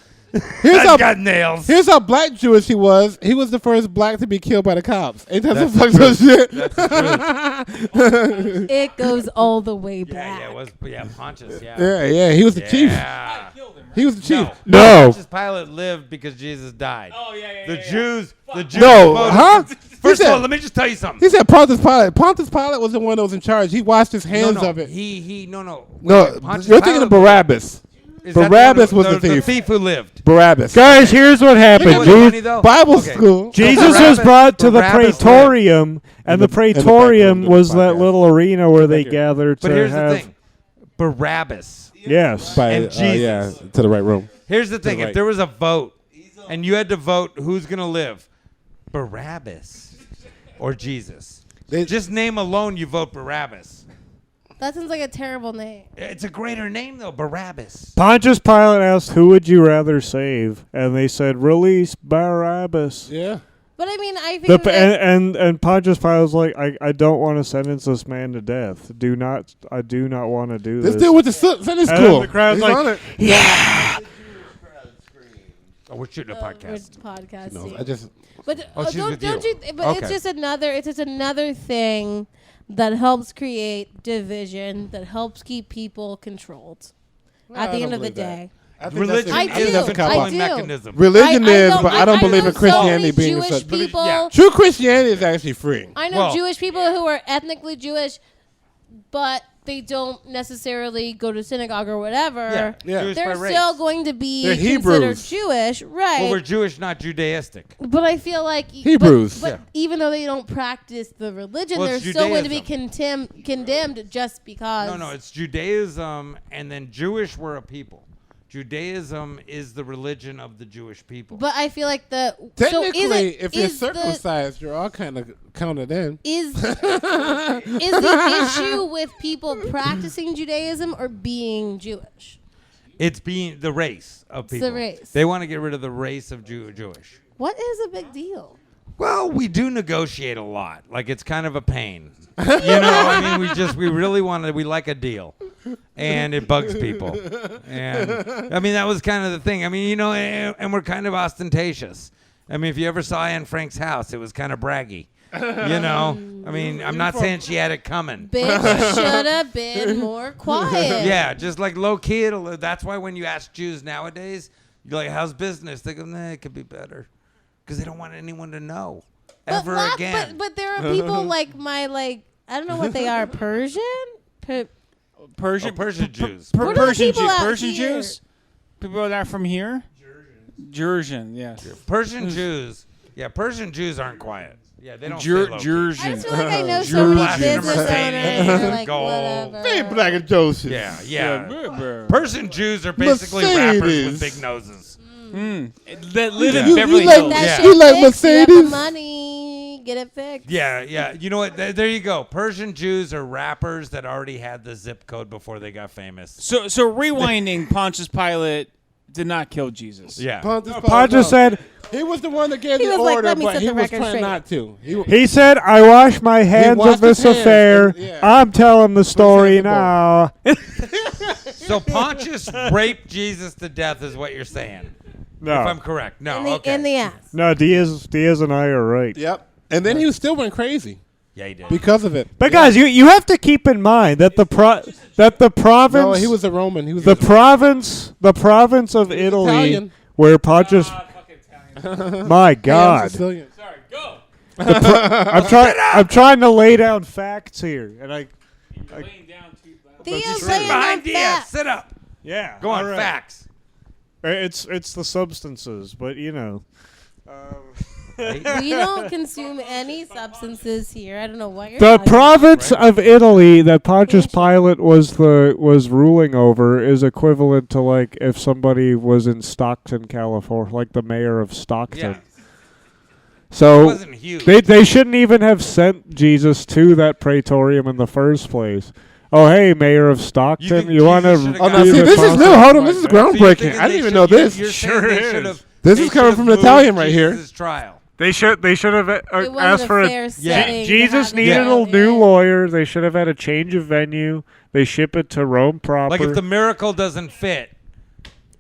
here's I how got nails. Here's how black Jewish he was. He was the first black to be killed by the cops. Ain't that some That's fucked up shit? That's the truth. It goes all the way Yeah, back. yeah, it was. Yeah, Pontius. Yeah. Yeah, he was the chief. Yeah. He was the chief. No. Pontius Pilate lived because Jesus died. Oh yeah. The Jews. The Jews. No, voted- huh? First He of all, said- let me just tell you something. He said Pontius Pilate. Pontius Pilate was the one that was in charge. He washed his hands no, of it. No. No, Wait, Pontius you're thinking Pilate of Barabbas. is that the Barabbas one was the thief. The thief who lived. Barabbas. Guys, here's what You know happened. what's funny, Jesus, though? Bible Okay. school. Jesus was Barabbas- brought to the Barabbas praetorium, and the In the back praetorium room of was the that podcast. little arena where they here. gathered But to here's have. the thing. Barabbas. Yes. By, And yeah, Jesus. to the right room. Here's the thing. right. If there was a vote, and you had to vote who's going to live, Barabbas or Jesus. They- Just name alone, you vote Barabbas. That sounds like a terrible name. It's a greater name, though, Barabbas. Pontius Pilate asked, "Who would you rather save?" And they said, "Release Barabbas." Yeah. But I mean, I think The, that and Pontius Pilate was like, I don't want to sentence this man to death. I do not want to do This this. dude with the Sunday And school. the crowd's He's like, on it. Oh, we're shooting a we're podcast. podcasting. No, I just. But Oh, she's don't with don't you. you? But Okay. it's just another thing that helps create division, that helps keep people controlled. At the I end don't of the believe that. day, I think Religion that's a- I is think do. that's a a cop-out. I controlling do. mechanism. Religion is, know- but I don't believe know in so Christianity many being Jewish such. people. Yeah. True Christianity is actually free. I know Well- Jewish people who are ethnically Jewish, but they don't necessarily go to synagogue or whatever. Yeah. Jewish They're by race. still going to be They're considered Hebrews. Jewish, right? Well, we're Jewish, not Judaistic. But I feel like Hebrews. But Yeah. even though they don't practice the religion, Well, they're it's still going to be Judaism. condemned just because. No, it's Judaism, and then Jewish were a people. Judaism is the religion of the Jewish people. But I feel like Technically, if you're is the- circumcised, you're all kind of counted in. Is the issue with people practicing Judaism or being Jewish? It's being the race of It's the people. race. They want to get rid of the race of Jewish. What is a big deal? Well, we do negotiate a lot. Like, it's kind of a pain. You know, I mean, we really we like a deal. And it bugs people. And, I mean, that was kind of the thing. I mean, you know, and we're kind of ostentatious. I mean, if you ever saw Anne Frank's house, it was kind of braggy. You know? I mean, I'm not saying she had it coming. Bitch should have been more quiet. Yeah, just like low key. That's why when you ask Jews nowadays, you're like, how's business? They go, nah, it could be better. Because they don't want anyone to know. ever again. But there are people like I don't know what they are. Persian. Persian Jews. What are the people out Persian here? Jews. People that are from here. Georgian, yes. Persian Jews. Yeah, Persian Jews aren't quiet. Yeah, they don't. stay low-key. I Georgian. just feel like I know so many Blasphemous business owners. Mercedes, They're like, gold. whatever. Hey, Black and Joseph. Yeah. Persian Jews are basically rappers with big noses. That live in You Beverly like Hills. That Yeah. shit You like fixed, you have the Mercedes? money, get it fixed. Yeah. You know what? There you go. Persian Jews are rappers that already had the zip code before they got famous. So rewinding, Pontius Pilate did not kill Jesus. Yeah. Pontius said, he was the one that gave He the was like, order, "Let me but set he the was record trying straight." not to. he said, I wash my hands washed of this his hands, affair. and- yeah. I'm telling the story Presentable. now. So Pontius raped Jesus to death is what you're saying. If I'm No, correct. No, In the, okay. in the ass. no, Diaz and I are right. Yep. And then he was still went crazy Yeah, he did. because of it. But guys, you have to keep in mind that the province No, he was a Roman. He was the province of Italy Italian. where Pontius. Fucking Italian. My Hey, I'm God, Sicilian. Sorry, go. I'm trying to lay down facts here, and You're laying down too loud. Theo's Sit laying behind on Diaz. fat. Sit up. yeah, Go on, all right. facts. It's the substances, but you know. We don't consume any substances here. I don't know what you're The talking province of Italy that Pontius Pilate was ruling over is equivalent to like if somebody was in Stockton, California, like the mayor of Stockton. Yeah. It So wasn't huge. they shouldn't even have sent Jesus to that praetorium in the first place. Oh, hey, mayor of Stockton, think you want to? Jesus should've Oh, got no, see, the this is new. Hold on, this is So you're groundbreaking. thinking I they didn't even should- know this. You're saying Sure they is. should've- This they is coming should've from an moved Italian right here. Jesus' trial. They should have It wasn't asked for a a. fair Yeah. setting to Jesus have needed it a out new in. lawyer. They should have had a change of venue. They ship it to Rome proper. Like if the miracle doesn't fit,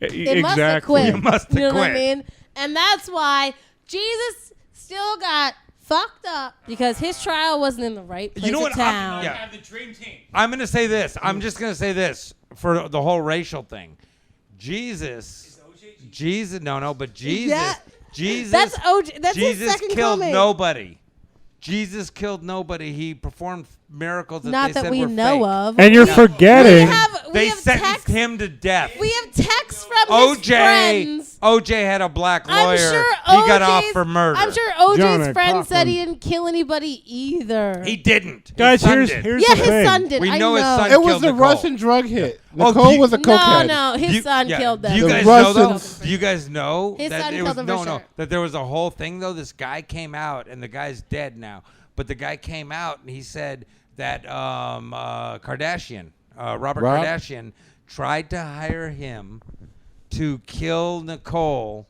They must exactly. acquit. You must You know what I acquit. mean? And that's why Jesus still got fucked up because his trial wasn't in the right place You know of what? town. Yeah. Have the dream team. I'm going to say this. I'm just going to say this for the whole racial thing. Jesus, but Jesus, Yeah. Jesus, That's OJ. That's his Jesus second killed coming. nobody. Jesus killed nobody. He performed miracles that Not they that said we were know fake. of. And you're No. forgetting. we They have sentenced text. him to death. We have texts from his friends. OJ had a black lawyer. I'm sure he got off OJ's for murder. I'm sure OJ's John friend said Cochran. he didn't kill anybody either. He didn't. Guys, his son here's did. here's yeah, the his thing. son did. We I know his son It was killed the Nicole. Russian drug hit. Oh, Nicole do you- was a cokehead. No, his son killed them. Do you The guys know though? Russians- Do you guys know His that son it killed was him for no, sure. that there was a whole thing though? This guy came out, and the guy's dead now. But the guy came out and he said that Kardashian, Robert Rob? Kardashian, tried to hire him to kill Nicole.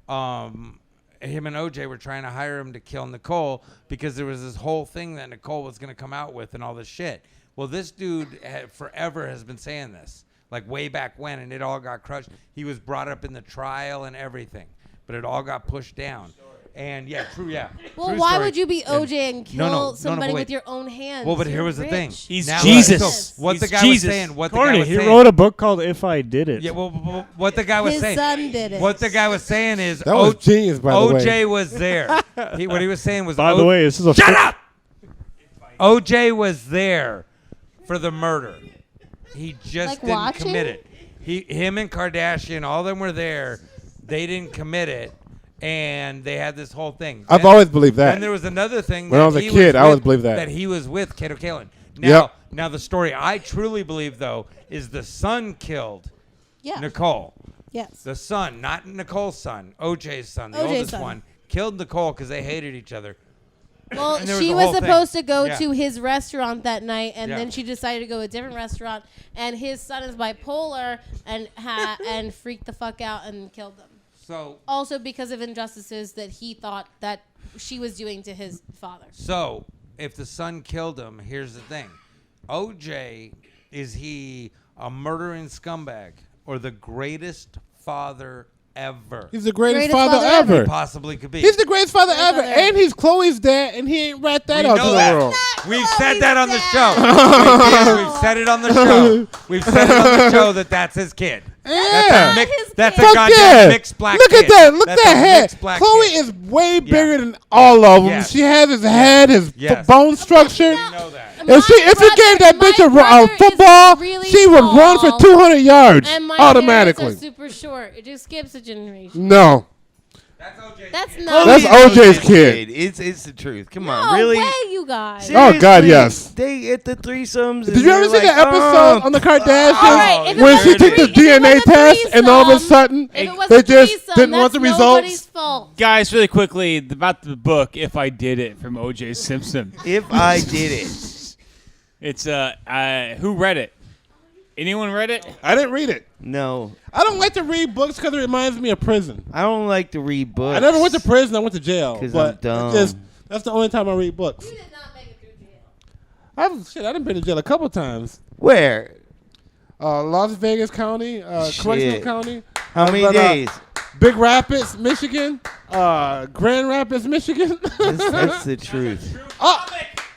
Him and OJ were trying to hire him to kill Nicole because there was this whole thing that Nicole was going to come out with and all this shit. Well, this dude forever has been saying this, like way back when, and it all got crushed. He was brought up in the trial and everything, but it all got pushed down. And yeah, true, yeah. Well, True why story. would you be OJ and kill No, somebody but with wait. your own hands? Well, but You're here was the thing. rich. He's Now, Jesus. so what He's the guy Jesus. was saying, what the guy Corny, was he saying. wrote a book called If I Did It. Yeah, well, what the guy was His saying. son did it. What the guy was saying is That was genius, by the way. OJ was there. What he was saying was, By the way, this is a shut up. OJ was there for the murder. He just Like didn't watching? commit it. Him and Kardashian, all of them were there. They didn't commit it, and they had this whole thing. I've Then- always believed that. And there was another thing. When I that was a he kid, I with- always believed that. That he was with Kato Kalin. Yep. Now the story I truly believe though is the son killed Yeah. Nicole. Yes. The son, not Nicole's son, OJ's son, the OJ's oldest son. one, killed Nicole because they hated each other. Well, And there she was a was whole thing. supposed to go Yeah. to his restaurant that night, and Yeah. then she decided to go to a different restaurant. And his son is bipolar and and freaked the fuck out and killed them. So, Also because of injustices that he thought that she was doing to his father. if the son killed him, here's the thing: OJ, is he a murdering scumbag or the greatest father ever? He's the greatest, Greatest father, father ever. ever. Possibly could be. He's the greatest father Greatest ever, father ever. and he's Chloe's dad, and he ain't rat that We out know to the that. world. We've said that on the show. We've said it on the show. We've said it on the show that that's his kid. Yeah. That's a Fuck goddamn yeah. mixed black Look kid. at that. Look at That's that a head. mixed black Chloe kid. is way Yeah. bigger than all of them. Yes. She has his head, his Yes. bone structure. You know that. If you gave that bitch a football, really she would run for tall, 200 yards and my automatically. parents are super short. It just skips a generation. No. That's not. That's OJ's kid. It's the truth. Come No on, really? way, you guys. Oh, God, Seriously, yes. They at the threesomes. Did you ever see that episode on the Kardashians All right, if it when was she a took the three- if it DNA was a test and all of a threesome, sudden If it was they a just threesome, didn't want the that's results? nobody's fault. Guys, really quickly about the book. If I Did It from O.J. Simpson. If I did it. It's who read it? Anyone read it? I didn't read it. No. I don't like to read books because it reminds me of prison. I don't like to read books. I never went to prison. I went to jail. 'Cause but I'm dumb. that's the only time I read books. You did not make it through jail. I done been to jail a couple times. Where? Las Vegas County, Correctional County. How many But, days? Big Rapids, Michigan. Grand Rapids, Michigan. That's the truth. Oh,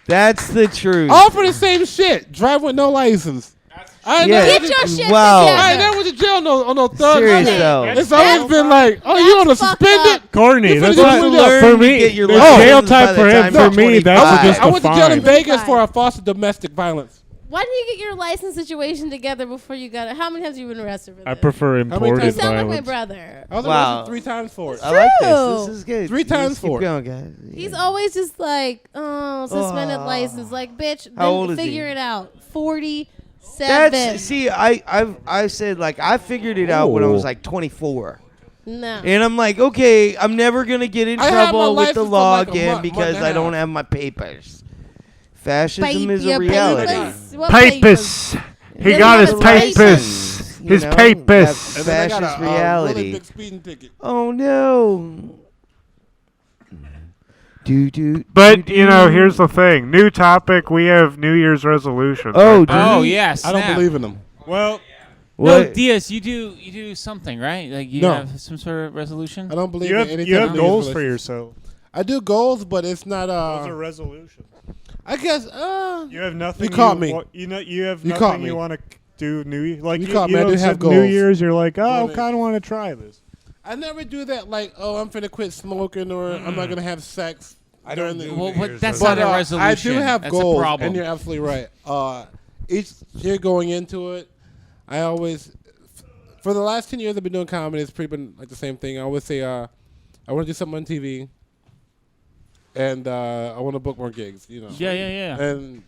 That's the truth. all for the same shit. Drive with no license. I ain't Yeah. never- Get your shit Wow. together. I ain't never went to jail on no thug Serious shit. though. It's always been like, oh, you on a That's fucked suspended? up. Corny. You That's finna not just learn for to me. get your It's license jail by time the for him. time For you're me, that's 25. just I a went to jail in fine. Vegas for a foster domestic violence. Why didn't you get your license situation together before you got it? How many times have you been arrested for this? I prefer many imported You times- sound like my violence. brother. I was Wow. arrested 3 times for it. I like this. True. This is good. 3 times Let's keep for it. going, guys. He's always just like, oh, suspended Oh. license. Like, bitch, How then old is he? figure it out. 47. That's see, I said like I figured it out when I was like 24. No. And I'm like, okay, I'm never gonna get in I had my trouble with the license for law like a again month because and I a don't half. have my papers. Fascism is Your a reality. papers? What Papers. He Then got you his have a license. papers. You His know, papers. that's And then I got fascist a really reality. big speeding ticket. Oh no. But, you know, here's the thing. New topic. We have New Year's resolutions. Oh, right? do Oh we? yeah, I snap. don't believe in them. Well, What? no, Diaz, you do something, right? Like you No. have some sort of resolution. I don't believe You in have, anything. you have New Year's goals for resolutions. yourself. I do goals, but it's not. Those are resolutions. I guess. You have nothing. You caught me. You have You caught nothing me. you want to do New Year. Like You you, caught you me. I know, do have said New goals. Year's. You're like, oh, I Wanna- kind of want to try this. I never do that. Like, oh, I'm finna quit smoking, or I'm not gonna have sex. I don't during do the- Well, New what, Year's that's resolution. not a But, resolution. I do have that's goals, a problem. and you're absolutely right. Each year going into it, I always, for the last 10 years I've been doing comedy, it's pretty been like the same thing. I always say, I want to do something on TV, and I want to book more gigs. You know. yeah. And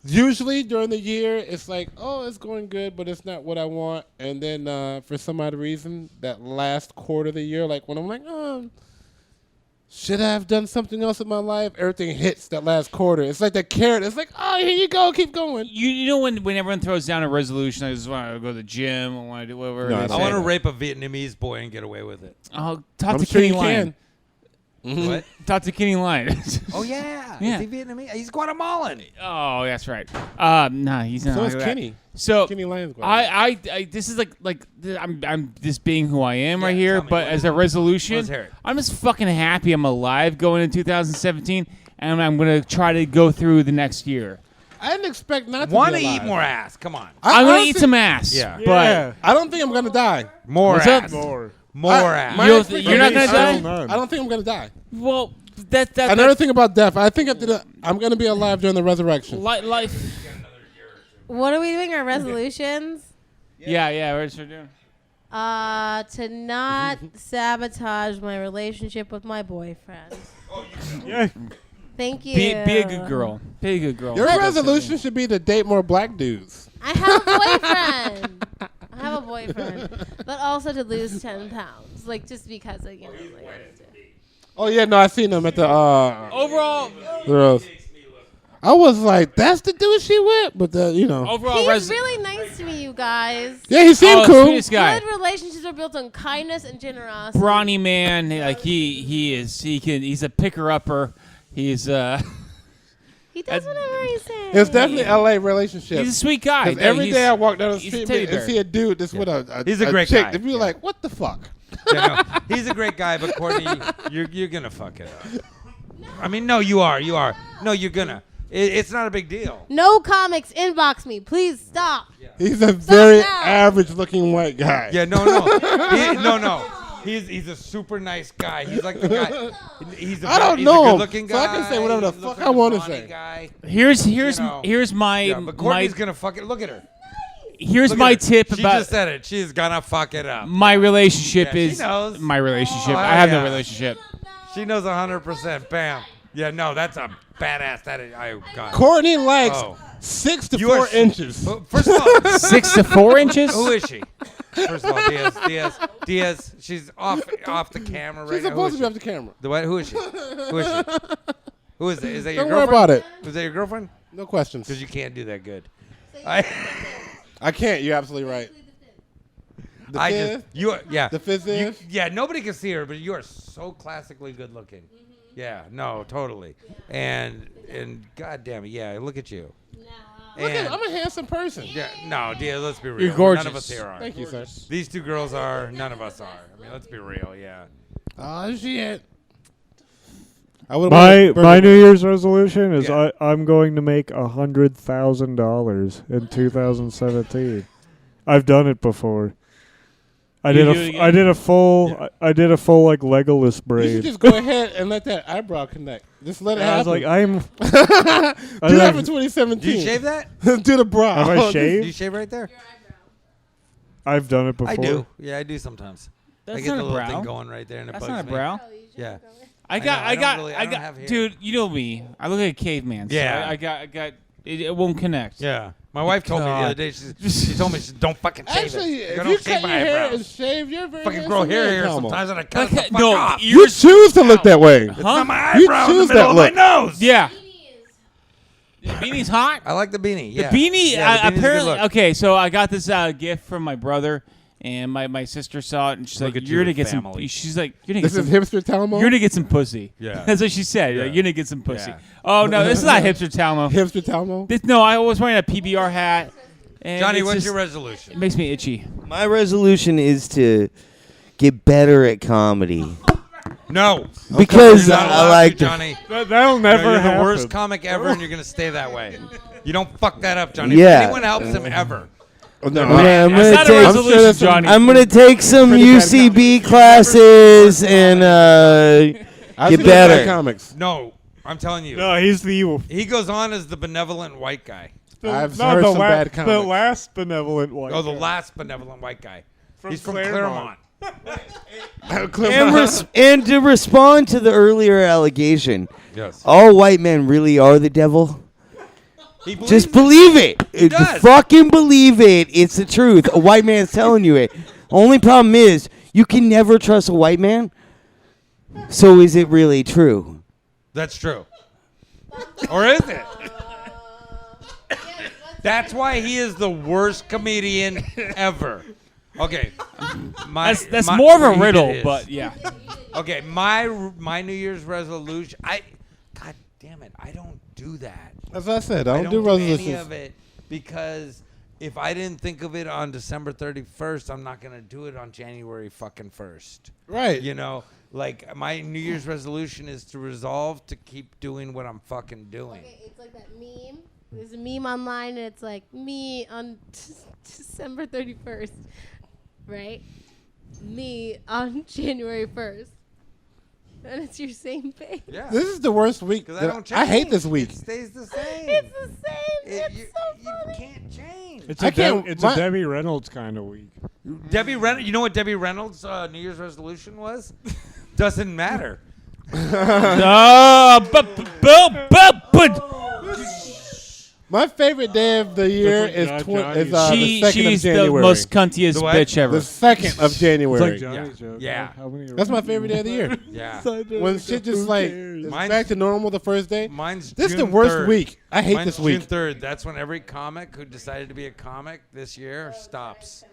usually during the year, it's like, oh, it's going good, but it's not what I want. And then for some odd reason, that last quarter of the year, like when I'm like, oh, should I have done something else in my life? Everything hits that last quarter. It's like that carrot. It's like, oh, here you go, keep going. You know when everyone throws down a resolution, I just want to go to the gym, I want to do whatever. No, they I say. I want to rape a Vietnamese boy and get away with it. Oh, talk I'm to sure Kenny you Lyon. can. What? Talk to Kenny Lyon. Oh yeah. Yeah. Is he Vietnamese? He's Guatemalan. Oh, that's right. Nah, he's not. So like is that. Kenny. So Kenny Lyons. I this is I'm just being who I am right Yeah, here, tell me, but what as is a it? resolution, Let's hear it. I'm just fucking happy I'm alive going into 2017, and I'm gonna try to go through the next year. I didn't expect not to Want to be eat alive. more ass? Come on. I'm gonna eat honestly- some ass. Yeah. but I don't think I'm gonna die. More What's up? ass. More. More ass. my You're expectation- not gonna I die? don't- None. I don't think I'm gonna die. well, that Another thing about death, I think I'm gonna be alive during the resurrection. life. What are we doing? Our resolutions? Yeah. What's we're doing? To not sabotage my relationship with my boyfriend. Yeah. Thank you. Be a good girl. Be a good girl. Your But- resolution should be to date more black dudes. I have a boyfriend. I have a boyfriend, but also to lose 10 pounds, like just because like Oh yeah, no, I seen him at the Overall, girls. I was like, that's the dude she with, but overall, He's really nice to me, you guys. yeah, he seemed oh, cool. sweetest guy. Good relationships are built on kindness and generosity. Brawny man, like he's a picker upper. He's He does whatever he says. It's definitely LA relationship. he's a sweet guy. 'Cause every day I walk down the he's a street teddy and bear. see a dude that's with a He's a great chick, guy. and be Yeah. like, what the fuck? Yeah, no, he's a great guy, but Courtney, you're gonna fuck it up. I mean, no, you are. No, you're gonna. It's not a big deal. No comics, inbox me. Please stop. He's a very now. average-looking white guy. Yeah, no. No. He's a super nice guy. He's like the guy. He's a I don't he's know a him, good-looking so I guy. can say whatever the He fuck looks I like a wanna brawny say. Guy. Here's You know. my Yeah, but Courtney's gonna fuck it. Look at her. here's Look my at her. tip She about just said it. She's gonna fuck it up. my relationship. Yeah, she is knows. my relationship. Oh, I have yeah. no relationship. She knows 100%. Bam. Yeah, no, that's a badass. That is, I got. Courtney likes Oh. 6 to You 4 are inches. First of all, 6 to 4 inches. who is she? First of all, Diaz. She's off the camera right She's now. supposed to be off the camera. The what? Who is she? Who is she? Who is it? Is that your Don't worry girlfriend? about it. Is that your girlfriend? No questions. Because you can't do that good. I can't. You're absolutely right. The I fifth, just you are yeah. the fifth is. Yeah, nobody can see her, but you are so classically good looking. Yeah, no, totally. And god damn it, yeah, look at you. Look And- at, I'm a handsome person. Yeah, no, dear, let's be real. You're gorgeous. None of us here are. Thank you, sir. These two girls are. None of us are. I mean, let's be real. Yeah. Oh shit. I would've My wanted my burger. New Year's resolution is Yeah. I'm going to make $100,000 in 2017. I've done it before. I You did do it a again? I did a full I did a full like Legolas You should braid. just go ahead and let that eyebrow connect. Just let it And I was happen. like, I'm. Do that for 2017. Do you shave that? Do the brow. Have I Do you shaved? shave right there? I've done it before. I do. Yeah, I do sometimes. That's I get not the a little brow. thing going right there, and it That's bugs not a me. brow. Yeah. I know, I don't have hair. dude. You know me. I look like a caveman. So Yeah. I got. It won't connect. Yeah. My wife told me the other God. day. She told me, don't fucking shave Actually, it. if Don't you shave cut your my hair eyebrows. and shave, you're very Fucking grow handsome hair man, here Tomo. sometimes, and I cut it the fuck no, off. You ears. choose to look that way. It's Huh? not my You eyebrow in the choose middle that of my look. nose. Yeah. The beanie's hot. I like the beanie. Yeah. The beanie, Yeah, the beanie's a good apparently. look. Okay, so I got this gift from my brother, and my sister saw it, and she's Look like, at "You're your gonna get family. some." She's like, "You're gonna get This some." is hipster Talmo. You're gonna get some pussy. Yeah. That's what she said. Yeah. You're gonna get some pussy. Yeah. Oh no, this is not hipster Talmo. Hipster Talmo. No, I was wearing a PBR hat. And Johnny, it's what's just- your It resolution? makes me itchy. My resolution is to get better at comedy. No. Because You're not I allowed like to, to- Johnny. That'll No, never you're the happen. worst comic ever, and you're gonna stay that way. You don't fuck that up, Johnny. Yeah. If anyone helps him ever. Oh, no, I'm no. gonna That's not a take- I'm sure resolution, that's some- Johnny. I'm gonna take some Pretty bad UCB classes and I've get seen those bad better. comics. No, I'm telling you. No, he's the. He goes on as the benevolent white guy. I've no, heard the some bad The comics. last benevolent one. Oh, the last benevolent white guy. He's from Claremont. And to respond to the earlier allegation, Yes. all white men really are the devil. He believes Just it. believe it. does. Fucking believe it. It's the truth. A white man's telling you it. Only problem is you can never trust a white man. So is it really true? That's true. Or is it? That's why he is the worst comedian ever. Okay. That's more of a he riddle, is. but yeah. Okay, my New Year's resolution. God damn it, I don't do that. That's what I said. I I don't do any resolutions. of it because if I didn't think of it on December 31st, I'm not gonna do it on January fucking 1st. Right. You know, like my New Year's resolution is to resolve to keep doing what I'm fucking doing. Okay, it's like that meme. There's a meme online, and it's like me on December 31st, right? Me on January 1st. And it's your same face. Yeah. This is the worst week. 'Cause that I don't I hate change. this week. It stays the same. It's the same. It's you, so you funny. can't change. It's I a can't- it's my- a Debbie Reynolds kind of week. Debbie Reynolds. You know what Debbie Reynolds' New Year's resolution was? Doesn't matter. My favorite day of the year is Different is She, the 2nd she's of the January. most cuntiest The what? bitch ever. The 2nd of It's January. like Johnny's joke. Yeah. How many are That's my favorite day of the year. Yeah. When shit just like is Mine's- back to normal the first day. Mine's This is June the worst 3rd. week. I hate Mine's this week. June 3rd. That's when every comic who decided to be a comic this year stops.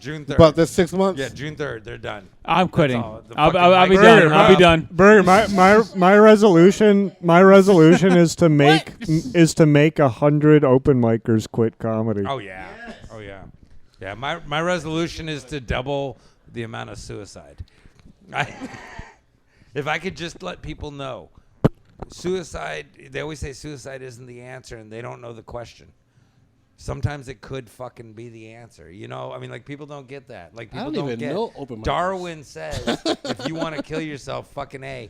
June 3rd. About this 6 months. Yeah, June 3rd. They're done. I'm quitting. all. The I'll fucking be mic- done. Burger, I'll be huh? done. Burger, my resolution is to make 100 open micers quit comedy. Oh yeah. Oh yeah. Yeah. My resolution is to double the amount of suicide. If I could just let people know suicide. They always say suicide isn't the answer, and they don't know the question. Sometimes it could fucking be the answer. You know, I mean, like people don't get that. Like people I don't even get. know open minders. Darwin says if you want to kill yourself, fucking A,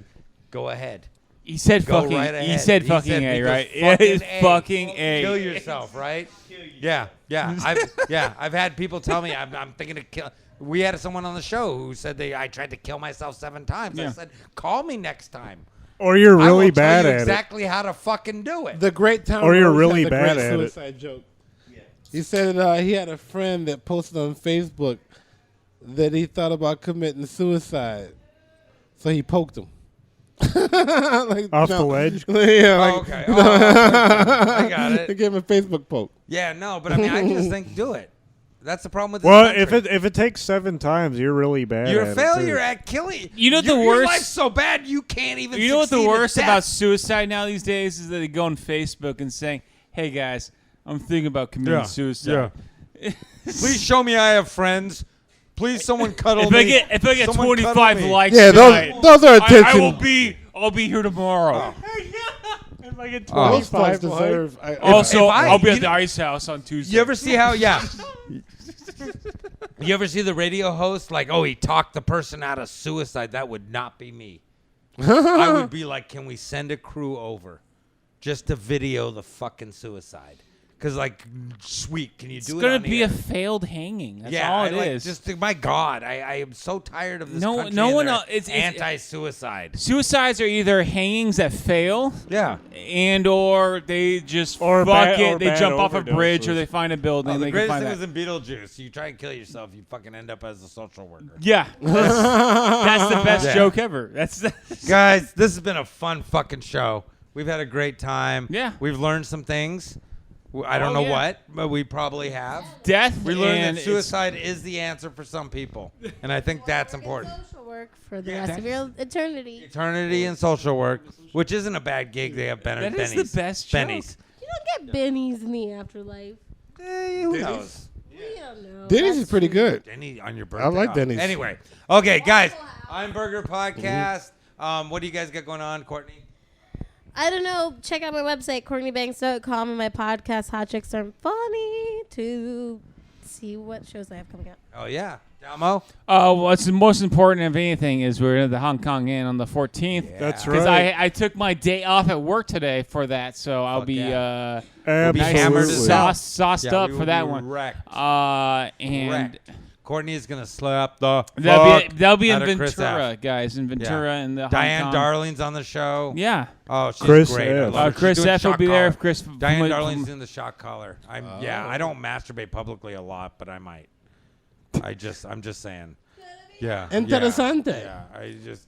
go ahead. He said Go fucking. right He ahead. said He fucking said A, because right? fucking It's A. fucking A. Kill yourself, right? Yeah. I've had people tell me I'm thinking of kill. We had someone on the show who said I tried to kill myself 7 times. I Yeah. said, call me next time. Or you're I really will tell bad you at exactly how to fucking do it. The great Tom Or you're Rhodes really has a bad great at it. suicide joke. He said he had a friend that posted on Facebook that he thought about committing suicide, so he poked him. Like, Off the ledge? Yeah. Like, Okay. I got it. He gave him a Facebook poke. Yeah, no, but I mean, I just think do it. That's the problem with this Well, country. if it takes 7 times, you're really bad. You're at a it, failure too. at killing. You know what the Your worst- life's so bad you can't even. You know what the succeed at worst death. about suicide now these days is that they go on Facebook and saying, "Hey guys, I'm thinking about committing suicide." Please show me I have friends. Please, someone cuddle If me. I get Someone 25 cuddle me. likes Yeah, tonight, those are attention. I'll be here tomorrow. If I get Oh. Those folks 25 likes. deserve. Also, if I- I'll be you at the know- ice house on Tuesday. You ever see how? Yeah. You ever see the radio host like, oh, he talked the person out of suicide? That would not be me. I would be like, can we send a crew over just to video the fucking suicide? Because, like, sweet, can you It's do it gonna on be air? a failed hanging. That's Yeah, all I it like, is. Just my God, I am so tired of this No- country no and one their el- it's- anti-suicide. Suicides are either hangings that fail, Yeah. and or they just Or fuck bad- it. or They bad jump off a bridge, or overdoses. they find a building. Oh, they the can greatest find thing that. was in Beetlejuice. You try and kill yourself, you fucking end up as a social worker. Yeah, that's the best Yeah. joke ever. That's Guys, this has been a fun fucking show. We've had a great time. Yeah. We've learned some things. I don't Oh, know yeah. what, but we probably have. death. We learned and that it's- suicide is the answer for some people, and I think that's important. Social work for the Yeah. rest of your eternity. Eternity and social work, which isn't a bad gig. They have That is bennies. the best joke. bennies. You don't get bennies in the afterlife. Who knows? We don't know. Denny's That's is pretty true. good. Denny on your birthday. I like Oh, Denny's. Anyway, okay, guys, I'm Burger Podcast. What do you guys got going on, Courtney? I don't know. Check out my website, CourtneyBanks.com, and my podcast, Hot Chicks Aren't Funny, to see what shows I have coming up. Oh yeah, Damo. What's the most important of anything is we're at the Hong Kong Inn on the 14th. That's Because right. I took my day off at work today for that, so I'll Fuck be yeah. nice hammered and as hell. sauced Yeah, up we for will that be one. wrecked. And Wrecked. Courtney is gonna slap the they'll be in out of Chris Ventura, F. guys, in Ventura and the Diane Hong Kong. Darling's on the show. Yeah. Oh, she's Chris great. I F. love her. She's Chris doing F will shock be there. collar. Chris Diane from- Darling's in the shock collar. I don't masturbate publicly a lot, but I might. I'm just saying. Yeah. Interesante.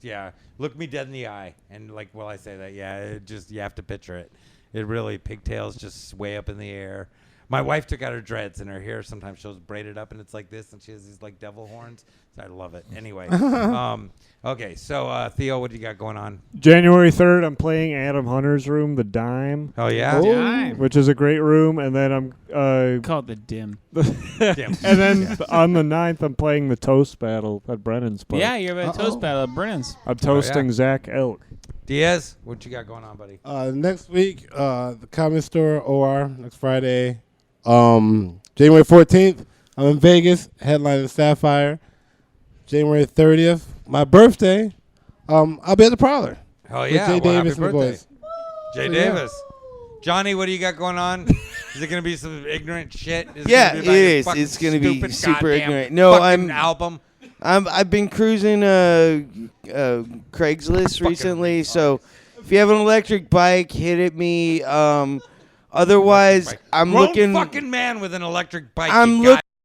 Yeah. Look me dead in the eye, and like, while I say that, you have to picture it. It really, pigtails just way up in the air. My wife took out her dreads, and her hair sometimes shows braided up, and it's like this, and she has these like devil horns. So I love it. Anyway, okay. So Theo, what do you got going on? January 3rd, I'm playing Adam Hunter's room, The Dime, Oh yeah. Dime. which is a great room. And then I'm Call it the dim. Damn. and then on the 9th, I'm playing the Toast Battle at Brennan's place. Yeah, you're at Toast Battle at Brennan's. I'm toasting yeah. Zach Elk. Diaz, what you got going on, buddy? Next week, the Comedy Store OR next Friday. January 14th, I'm in Vegas, headlining Sapphire. January 30th, my birthday. I'll be at the Prowler. Hell with yeah! Jay Well, Davis happy and the birthday. boys. Jay So, yeah. Davis. Johnny, what do you got going on? Is it gonna be some ignorant shit? Is Yeah, gonna be it about your is. fucking It's gonna be stupid super goddamn ignorant. No, fucking I'm- album. I've been cruising Craigslist recently, so if you have an electric bike, hit at me. Otherwise, I'm Grown looking. fucking man with an electric bike. I'm you look-